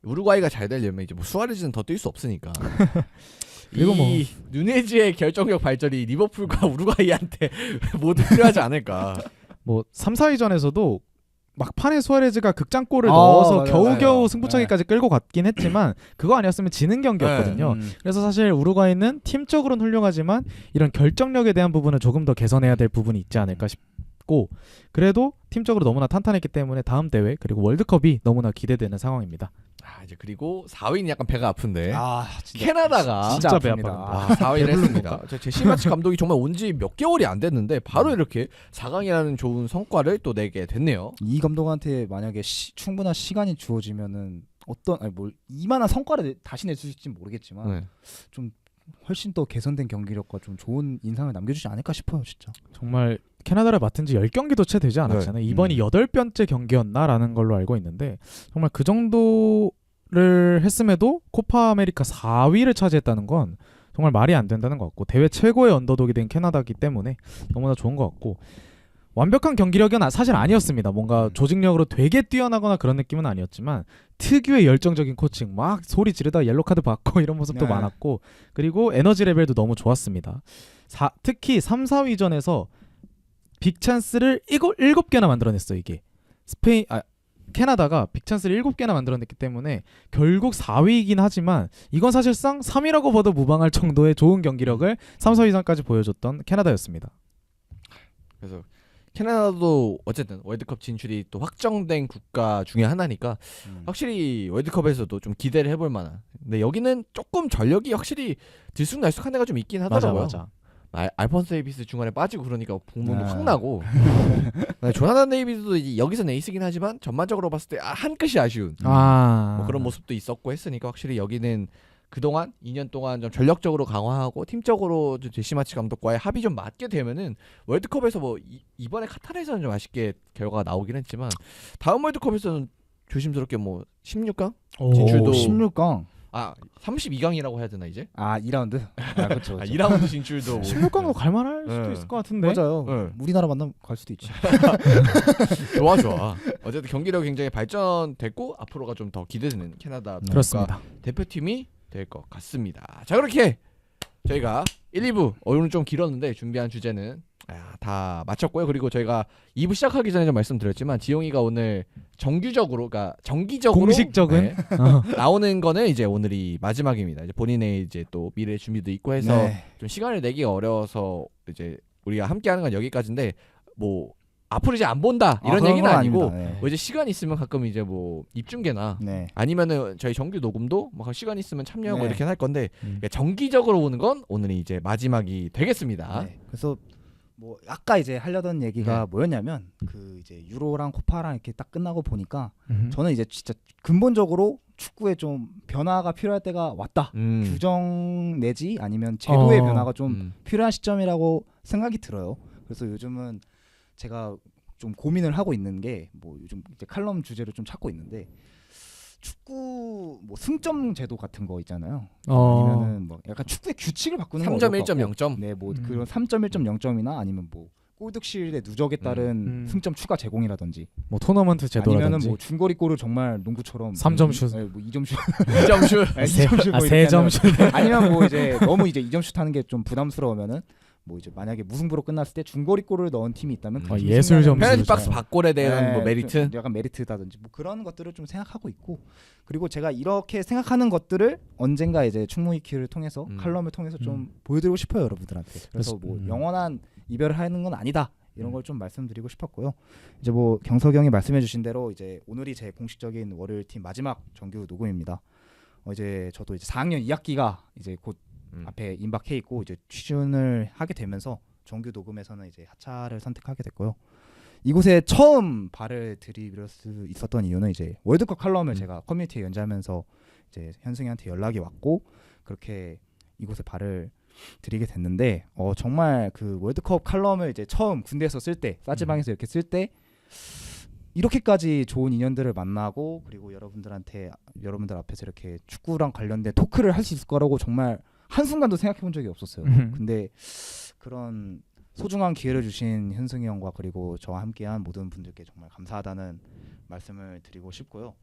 우루과이가 잘 되려면 이제 뭐 수아레즈는 더 뛸 수 없으니까. 그리고 뭐 이 누네즈의 결정력 발전이 리버풀과 우루과이한테 모두 필요하지 않을까. 뭐 3, 4위전에서도 막판에 수아레즈가 극장골을 아, 넣어서 맞아요, 겨우겨우 맞아요. 승부차기까지 끌고 갔긴 했지만 그거 아니었으면 지는 경기였거든요. 그래서 사실 우루과이는 팀적으로는 훌륭하지만 이런 결정력에 대한 부분은 조금 더 개선해야 될 부분이 있지 않을까 싶고 그래도 팀적으로 너무나 탄탄했기 때문에 다음 대회 그리고 월드컵이 너무나 기대되는 상황입니다. 이제 그리고 4위는 약간 배가 아픈데 진짜 캐나다가 진짜 배 아픕니다. 아파요. 4위를 했습니다. 제시마치 감독이 정말 온 지 몇 개월이 안 됐는데 바로 이렇게 4강이라는 좋은 성과를 또 내게 됐네요. 이 감독한테 만약에 충분한 시간이 주어지면은 이만한 성과를 다시 낼 수 있을지 모르겠지만 네. 좀 훨씬 더 개선된 경기력과 좀 좋은 인상을 남겨주지 않을까 싶어요, 진짜. 정말 캐나다를 맡은 지 10경기도 채 되지 않았잖아요. 이번이 8번째 경기였나라는 걸로 알고 있는데 정말 그 정도를 했음에도 코파 아메리카 4위를 차지했다는 건 정말 말이 안 된다는 것 같고 대회 최고의 언더독이 된 캐나다이기 때문에 너무나 좋은 것 같고 완벽한 경기력은 사실 아니었습니다. 뭔가 조직력으로 되게 뛰어나거나 그런 느낌은 아니었지만 특유의 열정적인 코칭 막 소리 지르다 옐로카드 받고 이런 모습도 네. 많았고 그리고 에너지 레벨도 너무 좋았습니다. 특히 3, 4위전에서 빅찬스를 7개나 만들어냈어요. 이게 캐나다가 빅찬스를 7개나 만들어냈기 때문에 결국 4위이긴 하지만 이건 사실상 3위라고 봐도 무방할 정도의 좋은 경기력을 3, 4위전까지 보여줬던 캐나다였습니다. 그래서 캐나다도 어쨌든 월드컵 진출이 또 확정된 국가 중에 하나니까 확실히 월드컵에서도 좀 기대를 해볼 만한. 근데 여기는 조금 전력이 확실히 들쑥날쑥한 애가 좀 있긴 하더라고요. 맞아. 알폰스 데이비스 중간에 빠지고 그러니까 공명도 아. 확 나고. 조나단 데이비스도 이제 여기서 에이스긴 하지만 전반적으로 봤을 때 한 끗이 아쉬운 뭐 그런 모습도 있었고 했으니까 확실히 여기는 그동안 2년 동안 좀 전력적으로 강화하고 팀적으로 좀 제시마치 감독과의 합이 좀 맞게 되면은 월드컵에서 뭐 이번에 카타르에서는 좀 아쉽게 결과가 나오긴 했지만 다음 월드컵에서는 조심스럽게 뭐 16강? 진출도 16강. 32강이라고 해야 되나 이제? 2라운드. 그렇죠. 2라운드 진출도 16강도 갈만할 수도 네. 있을 것 같은데. 맞아요. 네. 우리나라 만나면 갈 수도 있지. 좋아. 어쨌든 경기력이 굉장히 발전됐고 앞으로가 좀 더 기대되는 캐나다 그렇습니다. 대표팀이 될 것 같습니다. 자 그렇게 저희가 1, 2부 오늘 좀 길었는데 준비한 주제는 다 마쳤고요. 그리고 저희가 2부 시작하기 전에 좀 말씀드렸지만 지용이가 오늘 정규적으로 그러니까 정기적으로 공식적인 나오는 거는 이제 오늘이 마지막입니다. 이제 본인의 이제 또 미래 준비도 있고 해서 네. 좀 시간을 내기가 어려워서 이제 우리가 함께하는 건 여기까지인데 뭐 앞으로 이제 안 본다 이런 그런 얘기는 건 아니고 아닙니다. 네. 뭐 이제 시간 있으면 가끔 이제 뭐 입중계나 네. 아니면은 저희 정규 녹음도 뭐 시간 있으면 참여하고 네. 이렇게 할 건데 정기적으로 오는 건 오늘이 이제 마지막이 되겠습니다. 네. 그래서 뭐 아까 이제 하려던 얘기가 뭐였냐면 그 이제 유로랑 코파랑 이렇게 딱 끝나고 보니까 저는 이제 진짜 근본적으로 축구에 좀 변화가 필요할 때가 왔다. 규정 내지 아니면 제도의 변화가 좀 필요한 시점이라고 생각이 들어요. 그래서 요즘은 제가 좀 고민을 하고 있는 게 뭐 요즘 이제 칼럼 주제를 좀 찾고 있는데 축구 뭐 승점 제도 같은 거 있잖아요. 아니면은 뭐 약간 축구의 규칙을 바꾸는 거 3점, 1점, 0점. 네, 뭐 그런 3점, 1점, 0점이나 아니면 뭐 골득실의 누적에 따른 승점 추가 제공이라든지 뭐 토너먼트 제도라든지 아니면은 뭐 중거리 골을 정말 농구처럼 3점 슛. 뭐 2점 슛, 2점 슛. 2점 슛, 뭐 이렇게 3점 하면 슛. 아니면 뭐 이제 너무 이제 2점 슛 하는 게 좀 부담스러우면은 뭐 이제 만약에 무승부로 끝났을 때 중거리 골을 넣은 팀이 있다면 그 팀이 예술 승리하는 점수. 페널티 그렇죠. 박스 밖골에 대한 뭐 좀 메리트. 약간 메리트다든지 뭐 그런 것들을 좀 생각하고 있고 그리고 제가 이렇게 생각하는 것들을 언젠가 이제 충무위키를 통해서 칼럼을 통해서 좀 보여드리고 싶어요 여러분들한테. 그래서 뭐 영원한 이별을 하는 건 아니다 이런 걸 좀 말씀드리고 싶었고요. 이제 뭐 경석이 형이 말씀해주신 대로 이제 오늘이 제 공식적인 월요일팀 마지막 정규 녹음입니다. 이제 저도 이제 4학년 2학기가 이제 곧 앞에 임박해 있고 이제 취준을 하게 되면서 정규 녹음에서는 이제 하차를 선택하게 됐고요. 이곳에 처음 발을 들이밀 수 있었던 이유는 이제 월드컵 칼럼을 제가 커뮤니티에 연재하면서 이제 현승이한테 연락이 왔고 그렇게 이곳에 발을 들이게 됐는데 정말 그 월드컵 칼럼을 이제 처음 군대에서 쓸 때 싸지방에서 이렇게 쓸 때 이렇게까지 좋은 인연들을 만나고 그리고 여러분들 앞에서 이렇게 축구랑 관련된 토크를 할 수 있을 거라고 정말 한순간도 생각해 본 적이 없었어요. 근데 그런 소중한 기회를 주신 현승이 형과 그리고 저와 함께한 모든 분들께 정말 감사하다는 말씀을 드리고 싶고요.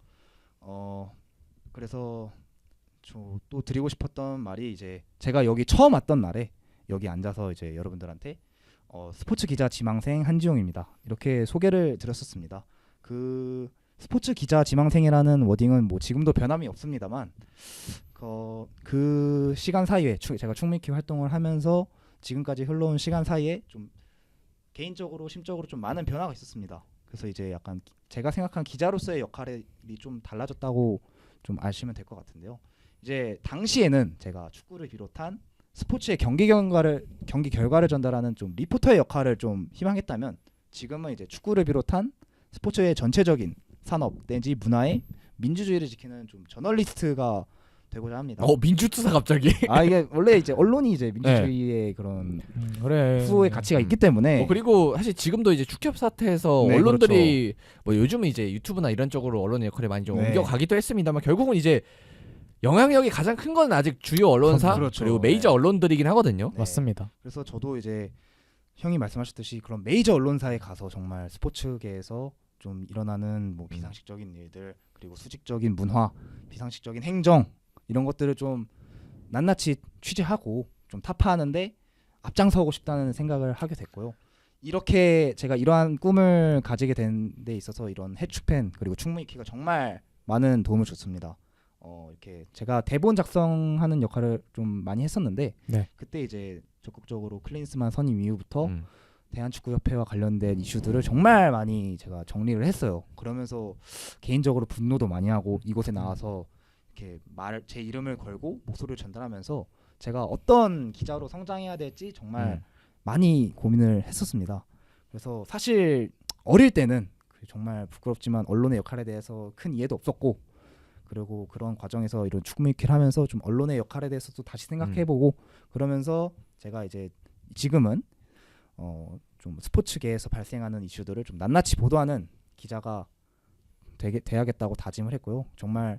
그래서 저 또 드리고 싶었던 말이 이제 제가 여기 처음 왔던 날에 여기 앉아서 이제 여러분들한테 스포츠 기자 지망생 한지용입니다. 이렇게 소개를 드렸었습니다. 그 스포츠 기자 지망생이라는 워딩은 뭐 지금도 변함이 없습니다만 그 시간 사이에 제가 충미키 활동을 하면서 지금까지 흘러온 시간 사이에 좀 개인적으로 심적으로 좀 많은 변화가 있었습니다. 그래서 이제 약간 제가 생각한 기자로서의 역할이 좀 달라졌다고 좀 아시면 될 것 같은데요. 이제 당시에는 제가 축구를 비롯한 스포츠의 경기 결과를 전달하는 좀 리포터의 역할을 좀 희망했다면 지금은 이제 축구를 비롯한 스포츠의 전체적인 산업 내지 문화의 민주주의를 지키는 좀 저널리스트가 되고자 합니다. 민주투사 갑자기. 이게 원래 이제 언론이 이제 민주주의의 그런 그래. 수호의 가치가 있기 때문에 그리고 사실 지금도 이제 축협 사태에서 네, 언론들이 뭐 요즘은 이제 유튜브나 이런 쪽으로 언론의 역할이 많이 좀 옮겨가기도 했습니다만 결국은 이제 영향력이 가장 큰 건 아직 주요 언론사 그렇죠. 그리고 메이저 언론들이긴 하거든요. 네. 맞습니다. 그래서 저도 이제 형이 말씀하셨듯이 그런 메이저 언론사에 가서 정말 스포츠계에서 좀 일어나는 뭐 비상식적인 일들 그리고 수직적인 문화, 비상식적인 행정 이런 것들을 좀 낱낱이 취재하고 좀 타파하는데 앞장서고 싶다는 생각을 하게 됐고요. 이렇게 제가 이러한 꿈을 가지게 된 데 있어서 이런 해축팬 그리고 충무위키가 정말 많은 도움을 줬습니다. 이렇게 제가 대본 작성하는 역할을 좀 많이 했었는데 네. 그때 이제 적극적으로 클린스만 선임 이후부터 대한축구협회와 관련된 이슈들을 정말 많이 제가 정리를 했어요. 그러면서 개인적으로 분노도 많이 하고 이곳에 나와서 이렇게 제 이름을 걸고 목소리를 전달하면서 제가 어떤 기자로 성장해야 될지 정말 많이 고민을 했었습니다. 그래서 사실 어릴 때는 정말 부끄럽지만 언론의 역할에 대해서 큰 이해도 없었고, 그리고 그런 과정에서 이런 축구미키를 하면서 좀 언론의 역할에 대해서도 다시 생각해보고 그러면서 제가 이제 지금은 좀 스포츠계에서 발생하는 이슈들을 좀 낱낱이 보도하는 기자가 돼야겠다고 다짐을 했고요. 정말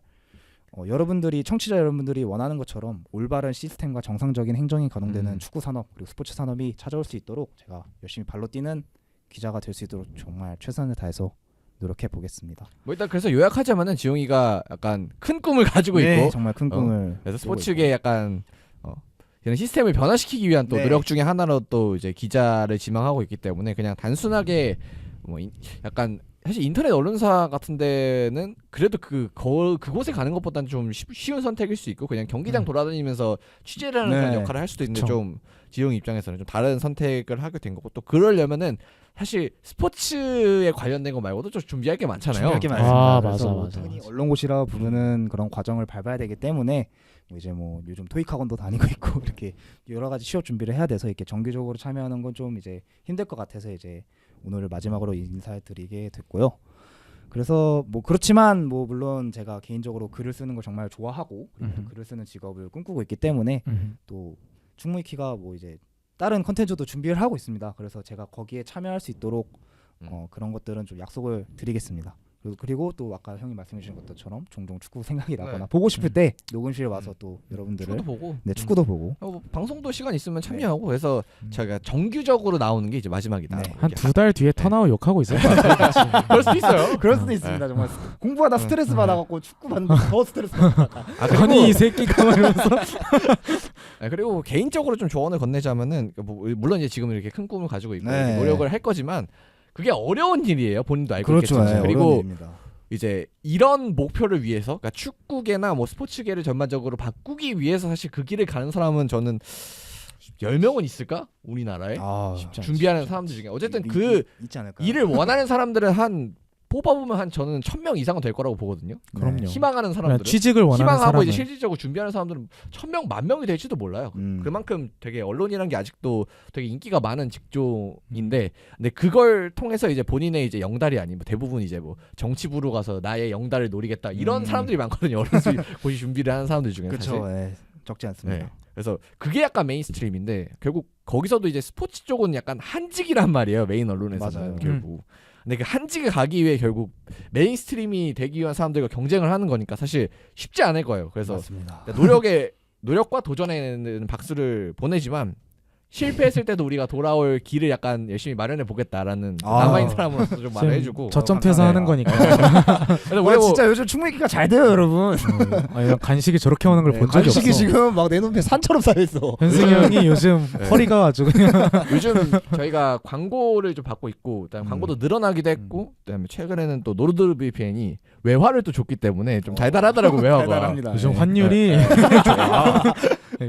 여러분들이 청취자 여러분들이 원하는 것처럼 올바른 시스템과 정상적인 행정이 가동되는 축구 산업 그리고 스포츠 산업이 찾아올 수 있도록 제가 열심히 발로 뛰는 기자가 될 수 있도록 정말 최선을 다해서 노력해 보겠습니다. 뭐 일단 그래서 요약하자면은 지용이가 약간 큰 꿈을 가지고 있고 정말 큰 꿈을 그래서 스포츠계 약간 이런 시스템을 변화시키기 위한 또 노력 중에 하나로 또 이제 기자를 지망하고 있기 때문에 그냥 단순하게 뭐 약간 사실 인터넷 언론사 같은 데는 그래도 그곳에 가는 것보다는 좀 쉬운 선택일 수 있고 그냥 경기장 돌아다니면서 취재를 하는 그런 역할을 할 수도 있는데 좀 지용 입장에서는 좀 다른 선택을 하게 된 거고 또 그러려면은 사실 스포츠에 관련된 거 말고도 좀 준비할 게 많잖아요. 준비할 게 많습니다. 아, 그래서 맞아. 흔히 언론고시라 부르는 그런 과정을 밟아야 되기 때문에 이제 뭐 요즘 토익 학원도 다니고 있고 이렇게 여러 가지 취업 준비를 해야 돼서 이렇게 정기적으로 참여하는 건 좀 이제 힘들 것 같아서 이제 오늘 마지막으로 인사드리게 됐고요. 그래서 뭐 그렇지만 뭐 물론 제가 개인적으로 글을 쓰는 걸 정말 좋아하고 그리고 또 글을 쓰는 직업을 꿈꾸고 있기 때문에 또 충무이키가 뭐 이제 다른 컨텐츠도 준비를 하고 있습니다. 그래서 제가 거기에 참여할 수 있도록 그런 것들은 좀 약속을 드리겠습니다. 그리고 또 아까 형이 말씀해 주신 것처럼 종종 축구 생각이 나거나 보고 싶을 때 녹음실에 와서 또 여러분들을 축구도 보고 축구도 보고 뭐 방송도 시간 있으면 참여하고 그래서 제가 정규적으로 나오는 게 이제 마지막이다. 한 2달 뒤에 턴아웃 욕하고 있을 것 같아요. 그럴 수도 있어요. 그럴 수도 있습니다. 정말 공부하다 스트레스 받아갖고 축구 받는 더 스트레스 받아. 아니 이 새끼가 말면서 그리고 개인적으로 좀 조언을 건네자면은 뭐 물론 이제 지금 이렇게 큰 꿈을 가지고 있고 네. 노력을 할 거지만 그게 어려운 일이에요. 본인도 알고 그렇죠. 있겠지만. 네, 그리고 일입니다. 이제 이런 목표를 위해서 그러니까 축구계나 뭐 스포츠계를 전반적으로 바꾸기 위해서 사실 그 길을 가는 사람은 저는 10명은 있을까? 우리나라에 준비하는 사람들 중에 어쨌든 그 있지 않을까? 일을 원하는 사람들은 한 뽑아보면 한 저는 1000명 이상은 될 거라고 보거든요. 그럼요. 희망하는 그냥 사람들은 취직을 원하는 희망하고 사람은 이제 실질적으로 준비하는 사람들은 1000명, 10,000명이 될지도 몰라요. 그만큼 되게 언론이라는 게 아직도 되게 인기가 많은 직종인데, 근데 그걸 통해서 이제 본인의 이제 영달이 아닌 뭐 대부분 이제 뭐 정치부로 가서 나의 영달을 노리겠다 이런 사람들이 많거든요. 언론고시 준비를 하는 사람들 중에 사실. 그렇죠. 네, 적지 않습니다. 네. 그래서 그게 약간 메인스트림인데 결국 거기서도 이제 스포츠 쪽은 약간 한직이란 말이에요. 메인 언론에서는 맞아요. 결국. 근데 그 한직에 가기 위해 결국 메인스트림이 되기 위한 사람들과 경쟁을 하는 거니까 사실 쉽지 않을 거예요. 그래서 맞습니다. 노력과 도전에는 박수를 보내지만 실패했을 때도 우리가 돌아올 길을 약간 열심히 마련해 보겠다라는 남아있는 사람으로서 좀 말을 해주고 저점투에서 하는 거니까. 그래서 우리 진짜 요즘 충무기가 잘 돼요, 여러분. 아니, 간식이 저렇게 오는 걸 본 적이 없어. 간식이 지금 막 내 눈에 산처럼 쌓여 있어. 현승이 형이 요즘 허리가 아주 그냥 요즘 저희가 광고를 좀 받고 있고 그다음에 광고도 늘어나기도 했고 그다음에 최근에는 또 노르드 VPN이 외화를 또 줬기 때문에 좀 달달하더라고 외화가. 달달합니다. 요즘 네. 환율이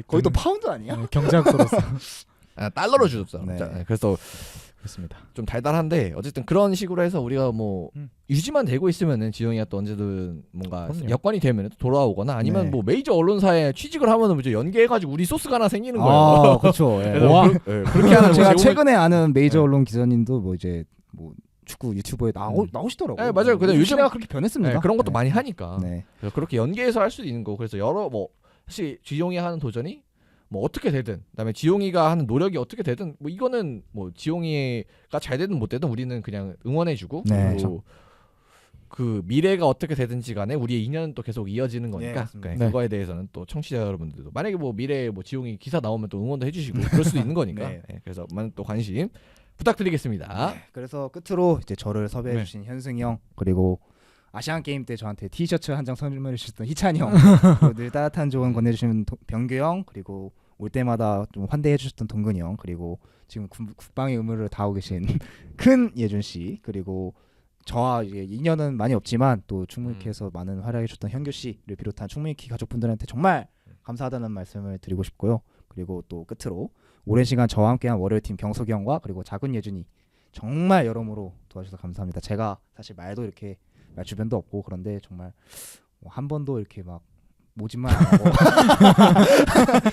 거의 또 파운드 아니야? 경제학도로서 달러로 주셨어. 네. 그래서 그렇습니다. 좀 달달한데 어쨌든 그런 식으로 해서 우리가 뭐 유지만 되고 있으면은 지영이가 또 언제든 뭔가 그럼요. 여건이 되면 또 돌아오거나 아니면 네. 뭐 메이저 언론사에 취직을 하면은 이제 연계해가지고 우리 소스가 하나 생기는 거예요. 아, 그렇죠. 예. 그래서 그렇게 하는 제가 뭐 제공을- 최근에 아는 메이저 네. 언론 기자님도 뭐 이제 뭐 축구 유튜버에 나오시더라고요. 네, 맞아요. 근데 요즘 시대가 그렇게 변했습니다. 네, 그런 것도 네. 많이 하니까 네. 그래서 그렇게 연계해서 할 수도 있는 거. 그래서 여러 뭐 사실 지용이 하는 도전이 뭐 어떻게 되든 그다음에 지용이가 하는 노력이 어떻게 되든 뭐 이거는 뭐 지용이가 잘 되든 못 되든 우리는 그냥 응원해주고 네. 그리고 그 미래가 어떻게 되든지 간에 우리의 인연은 또 계속 이어지는 거니까 맞습니다. 그러니까 네. 그거에 대해서는 또 청취자 여러분들도 만약에 뭐 미래에 뭐 지용이 기사 나오면 또 응원도 해주시고 그럴 수도 있는 거니까 네. 네, 그래서 많은 또 관심 부탁드리겠습니다. 네, 그래서 끝으로 이제 저를 섭외해 네. 주신 현승이 형 그리고 아시안 게임 때 저한테 티셔츠 한 장 선물해 주셨던 희찬이 형 그리고 늘 따뜻한 조언 건네주시는 병규 형 그리고 올 때마다 좀 환대해 주셨던 동근이 형 그리고 지금 국방의 의무를 다하고 계신 큰 예준 씨 그리고 저와 이제 인연은 많이 없지만 또 충무이키에서 많은 활약해 주셨던 현규 씨를 비롯한 충무이키 가족분들한테 정말 감사하다는 말씀을 드리고 싶고요. 그리고 또 끝으로 오랜 시간 저와 함께한 월요일팀 경석이 형과 그리고 작은 예준이 정말 여러모로 도와주셔서 감사합니다. 제가 사실 말도 이렇게 말 주변도 없고 그런데 정말 한 번도 이렇게 막 모집만 안 하고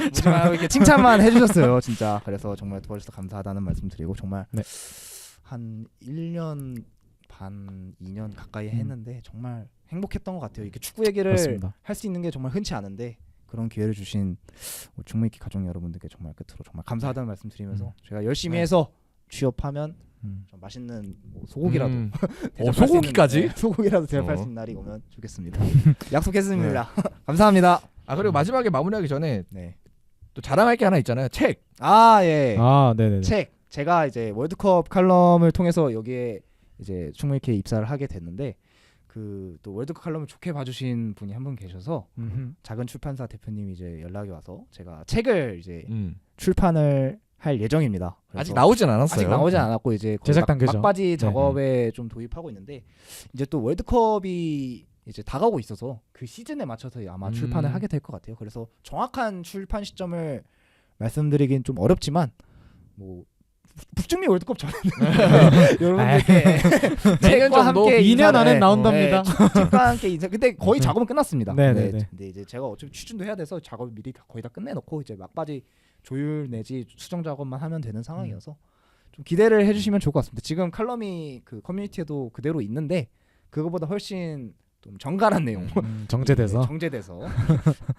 모집만 하고 이렇게 칭찬만 해주셨어요. 진짜. 그래서 정말 도와주셔서 감사하다는 말씀 드리고 정말 네. 한 1년 반, 2년 가까이 했는데 정말 행복했던 것 같아요. 이렇게 축구 얘기를 그렇습니다. 할 수 있는 게 정말 흔치 않은데 그런 기회를 주신 충무이키 가족 여러분들께 정말 끝으로 정말 감사하다는 말씀 드리면서 제가 열심히 네. 해서 취업하면 음. 좀 맛있는 뭐 소고기라도 대접할 수 소고기까지? 있는, 네, 소고기라도 대접할 수 어. 있는 날이 오면 좋겠습니다. 약속했습니다. 감사합니다. 아 그리고 마지막에 마무리하기 전에 네. 또 자랑할 게 하나 있잖아요. 책. 아 예. 아, 네네네. 책. 제가 이제 월드컵 칼럼을 통해서 여기에 이제 충무이키에 입사를 하게 됐는데 그 또 월드컵 칼럼을 좋게 봐주신 분이 한 분 계셔서 음흠. 작은 출판사 대표님이 이제 연락이 와서 제가 책을 이제 음. 출판을 할 예정입니다. 그래서 아직 나오진 않았어요. 아직 나오진 않았고 이제 거의 제작 단계죠. 막바지 작업에 좀 도입하고 있는데 이제 또 월드컵이 이제 다가오고 있어서 그 시즌에 맞춰서 아마 출판을 하게 될 것 같아요. 그래서 정확한 출판 시점을 말씀드리긴 좀 어렵지만 뭐 북중미 월드컵 전에는 여러분들께 내년 책과 정도? 함께 2년 안에 인사를- 나온답니다. 책과 함께 인사. 근데 거의 작업은 끝났습니다. 네네네. 근데 이제 제가 어차피 취준도 해야 돼서 작업을 미리 거의 다 끝내놓고 이제 막바지 조율 내지 수정 작업만 하면 되는 상황이어서 좀 기대를 해주시면 좋을 것 같습니다. 지금 칼럼이 그 커뮤니티에도 그대로 있는데 그거보다 훨씬 좀 정갈한 내용, 정제돼서. 네, 정제돼서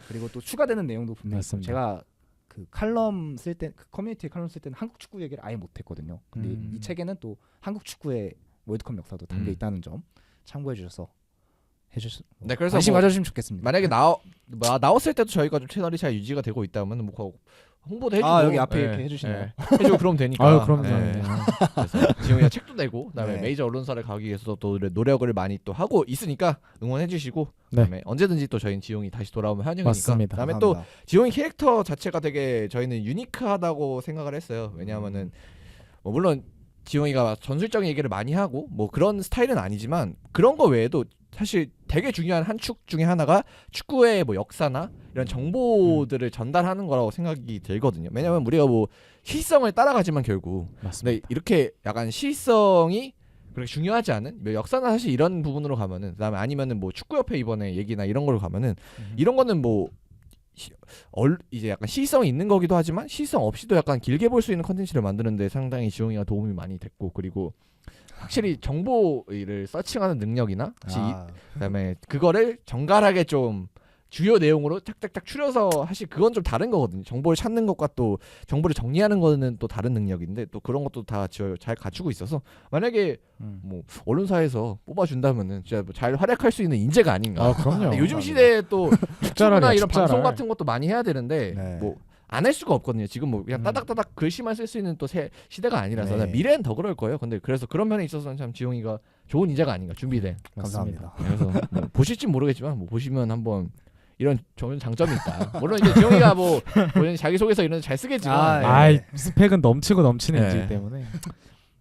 그리고 또 추가되는 내용도 분명히 있고 맞습니다. 제가 그 칼럼 쓸 때 그 커뮤니티 칼럼 쓸 때는 한국 축구 얘기를 아예 못했거든요. 근데 이 책에는 또 한국 축구의 월드컵 역사도 담겨 있다는 점 참고해 주셔서 해주셔서 네, 그래서 관심 뭐 가져주시면 좋겠습니다. 만약에 나왔을 때도 저희가 좀 채널이 잘 유지가 되고 있다면 뭐 홍보도 해주고 여기 앞에 이렇게 해주시네요. 해주고 그러면 되니까. 아유, 그럼요. 예. 네. 그래서 지용이가 책도 내고 그다음에 네. 메이저 언론사를 가기 위해서 또 노력을 많이 또 하고 있으니까 응원해주시고 네. 그다음에 언제든지 또 저희는 지용이 다시 돌아오면 환영이니까. 맞습니다. 그다음에 또 감사합니다. 지용이 캐릭터 자체가 되게 저희는 유니크하다고 생각을 했어요. 왜냐하면은 뭐 물론 지용이가 전술적인 얘기를 많이 하고 뭐 그런 스타일은 아니지만 그런 거 외에도 사실 되게 중요한 한 축 중에 하나가 축구의 뭐 역사나 이런 정보들을 전달하는 거라고 생각이 들거든요. 왜냐면 우리가 뭐 시성을 따라가지만 결국 맞습니다. 근데 이렇게 약간 시성이 그렇게 중요하지 않은 뭐 역사나 사실 이런 부분으로 가면은 그다음에 아니면은 뭐 축구협회 이번에 얘기나 이런 걸로 가면은 이런 거는 뭐 이제 약간 시성이 있는 거기도 하지만 시성 없이도 약간 길게 볼 수 있는 컨텐츠를 만드는데 상당히 지용이가 도움이 많이 됐고 그리고 확실히 정보를 서칭하는 능력이나 그다음에 그거를 정갈하게 좀 주요 내용으로 탁탁탁 추려서 사실 그건 좀 다른 거거든요. 정보를 찾는 것과 또 정보를 정리하는 거는 또 다른 능력인데 또 그런 것도 다 잘 갖추고 있어서 만약에 뭐 언론사에서 뽑아준다면은 진짜 잘 활약할 수 있는 인재가 아닌가. 아, 그럼요. 근데 요즘 시대에 또 축자랄이야, 축구나 이런 축자랄. 방송 같은 것도 많이 해야 되는데 네. 뭐 안 할 수가 없거든요. 지금 뭐 그냥 따닥따닥 글씨만 쓸 수 있는 또 시대가 아니라서 네. 미래는 더 그럴 거예요. 근데 그래서 그런 면에 있어서는 참 지용이가 좋은 인재가 아닌가 준비된. 감사합니다. 그래서 뭐 보실진 모르겠지만 뭐 보시면 한번 이런 좋은 장점이 있다. 물론 이제 지용이가 뭐 자기 속에서 이런 잘 쓰겠지만 아이, 스펙은 넘치고 넘치는 네. 인지기 때문에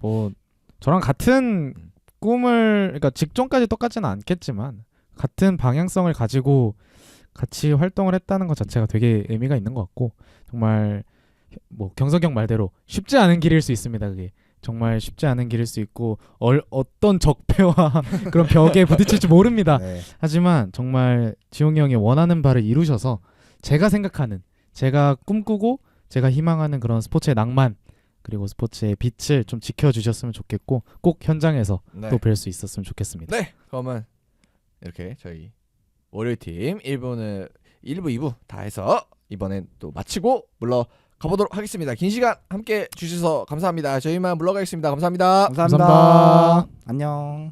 뭐 저랑 같은 꿈을 그러니까 직종까지 똑같지는 않겠지만 같은 방향성을 가지고 같이 활동을 했다는 것 자체가 되게 의미가 있는 것 같고 정말 뭐 경석이 형 말대로 쉽지 않은 길일 수 있습니다. 그게 정말 쉽지 않은 길일 수 있고 어떤 적폐와 그런 벽에 부딪힐지 모릅니다. 네. 하지만 정말 지용이 형이 원하는 바를 이루셔서 제가 생각하는 제가 꿈꾸고 제가 희망하는 그런 스포츠의 낭만 그리고 스포츠의 빛을 좀 지켜주셨으면 좋겠고 꼭 현장에서 네. 또 뵐 수 있었으면 좋겠습니다. 네. 그러면 이렇게 저희 월요일팀 1부는 1부 2부 다 해서 이번엔 또 마치고 물러가보도록 하겠습니다. 긴 시간 함께 주셔서 감사합니다. 저희만 물러가겠습니다. 감사합니다. 감사합니다. 안녕.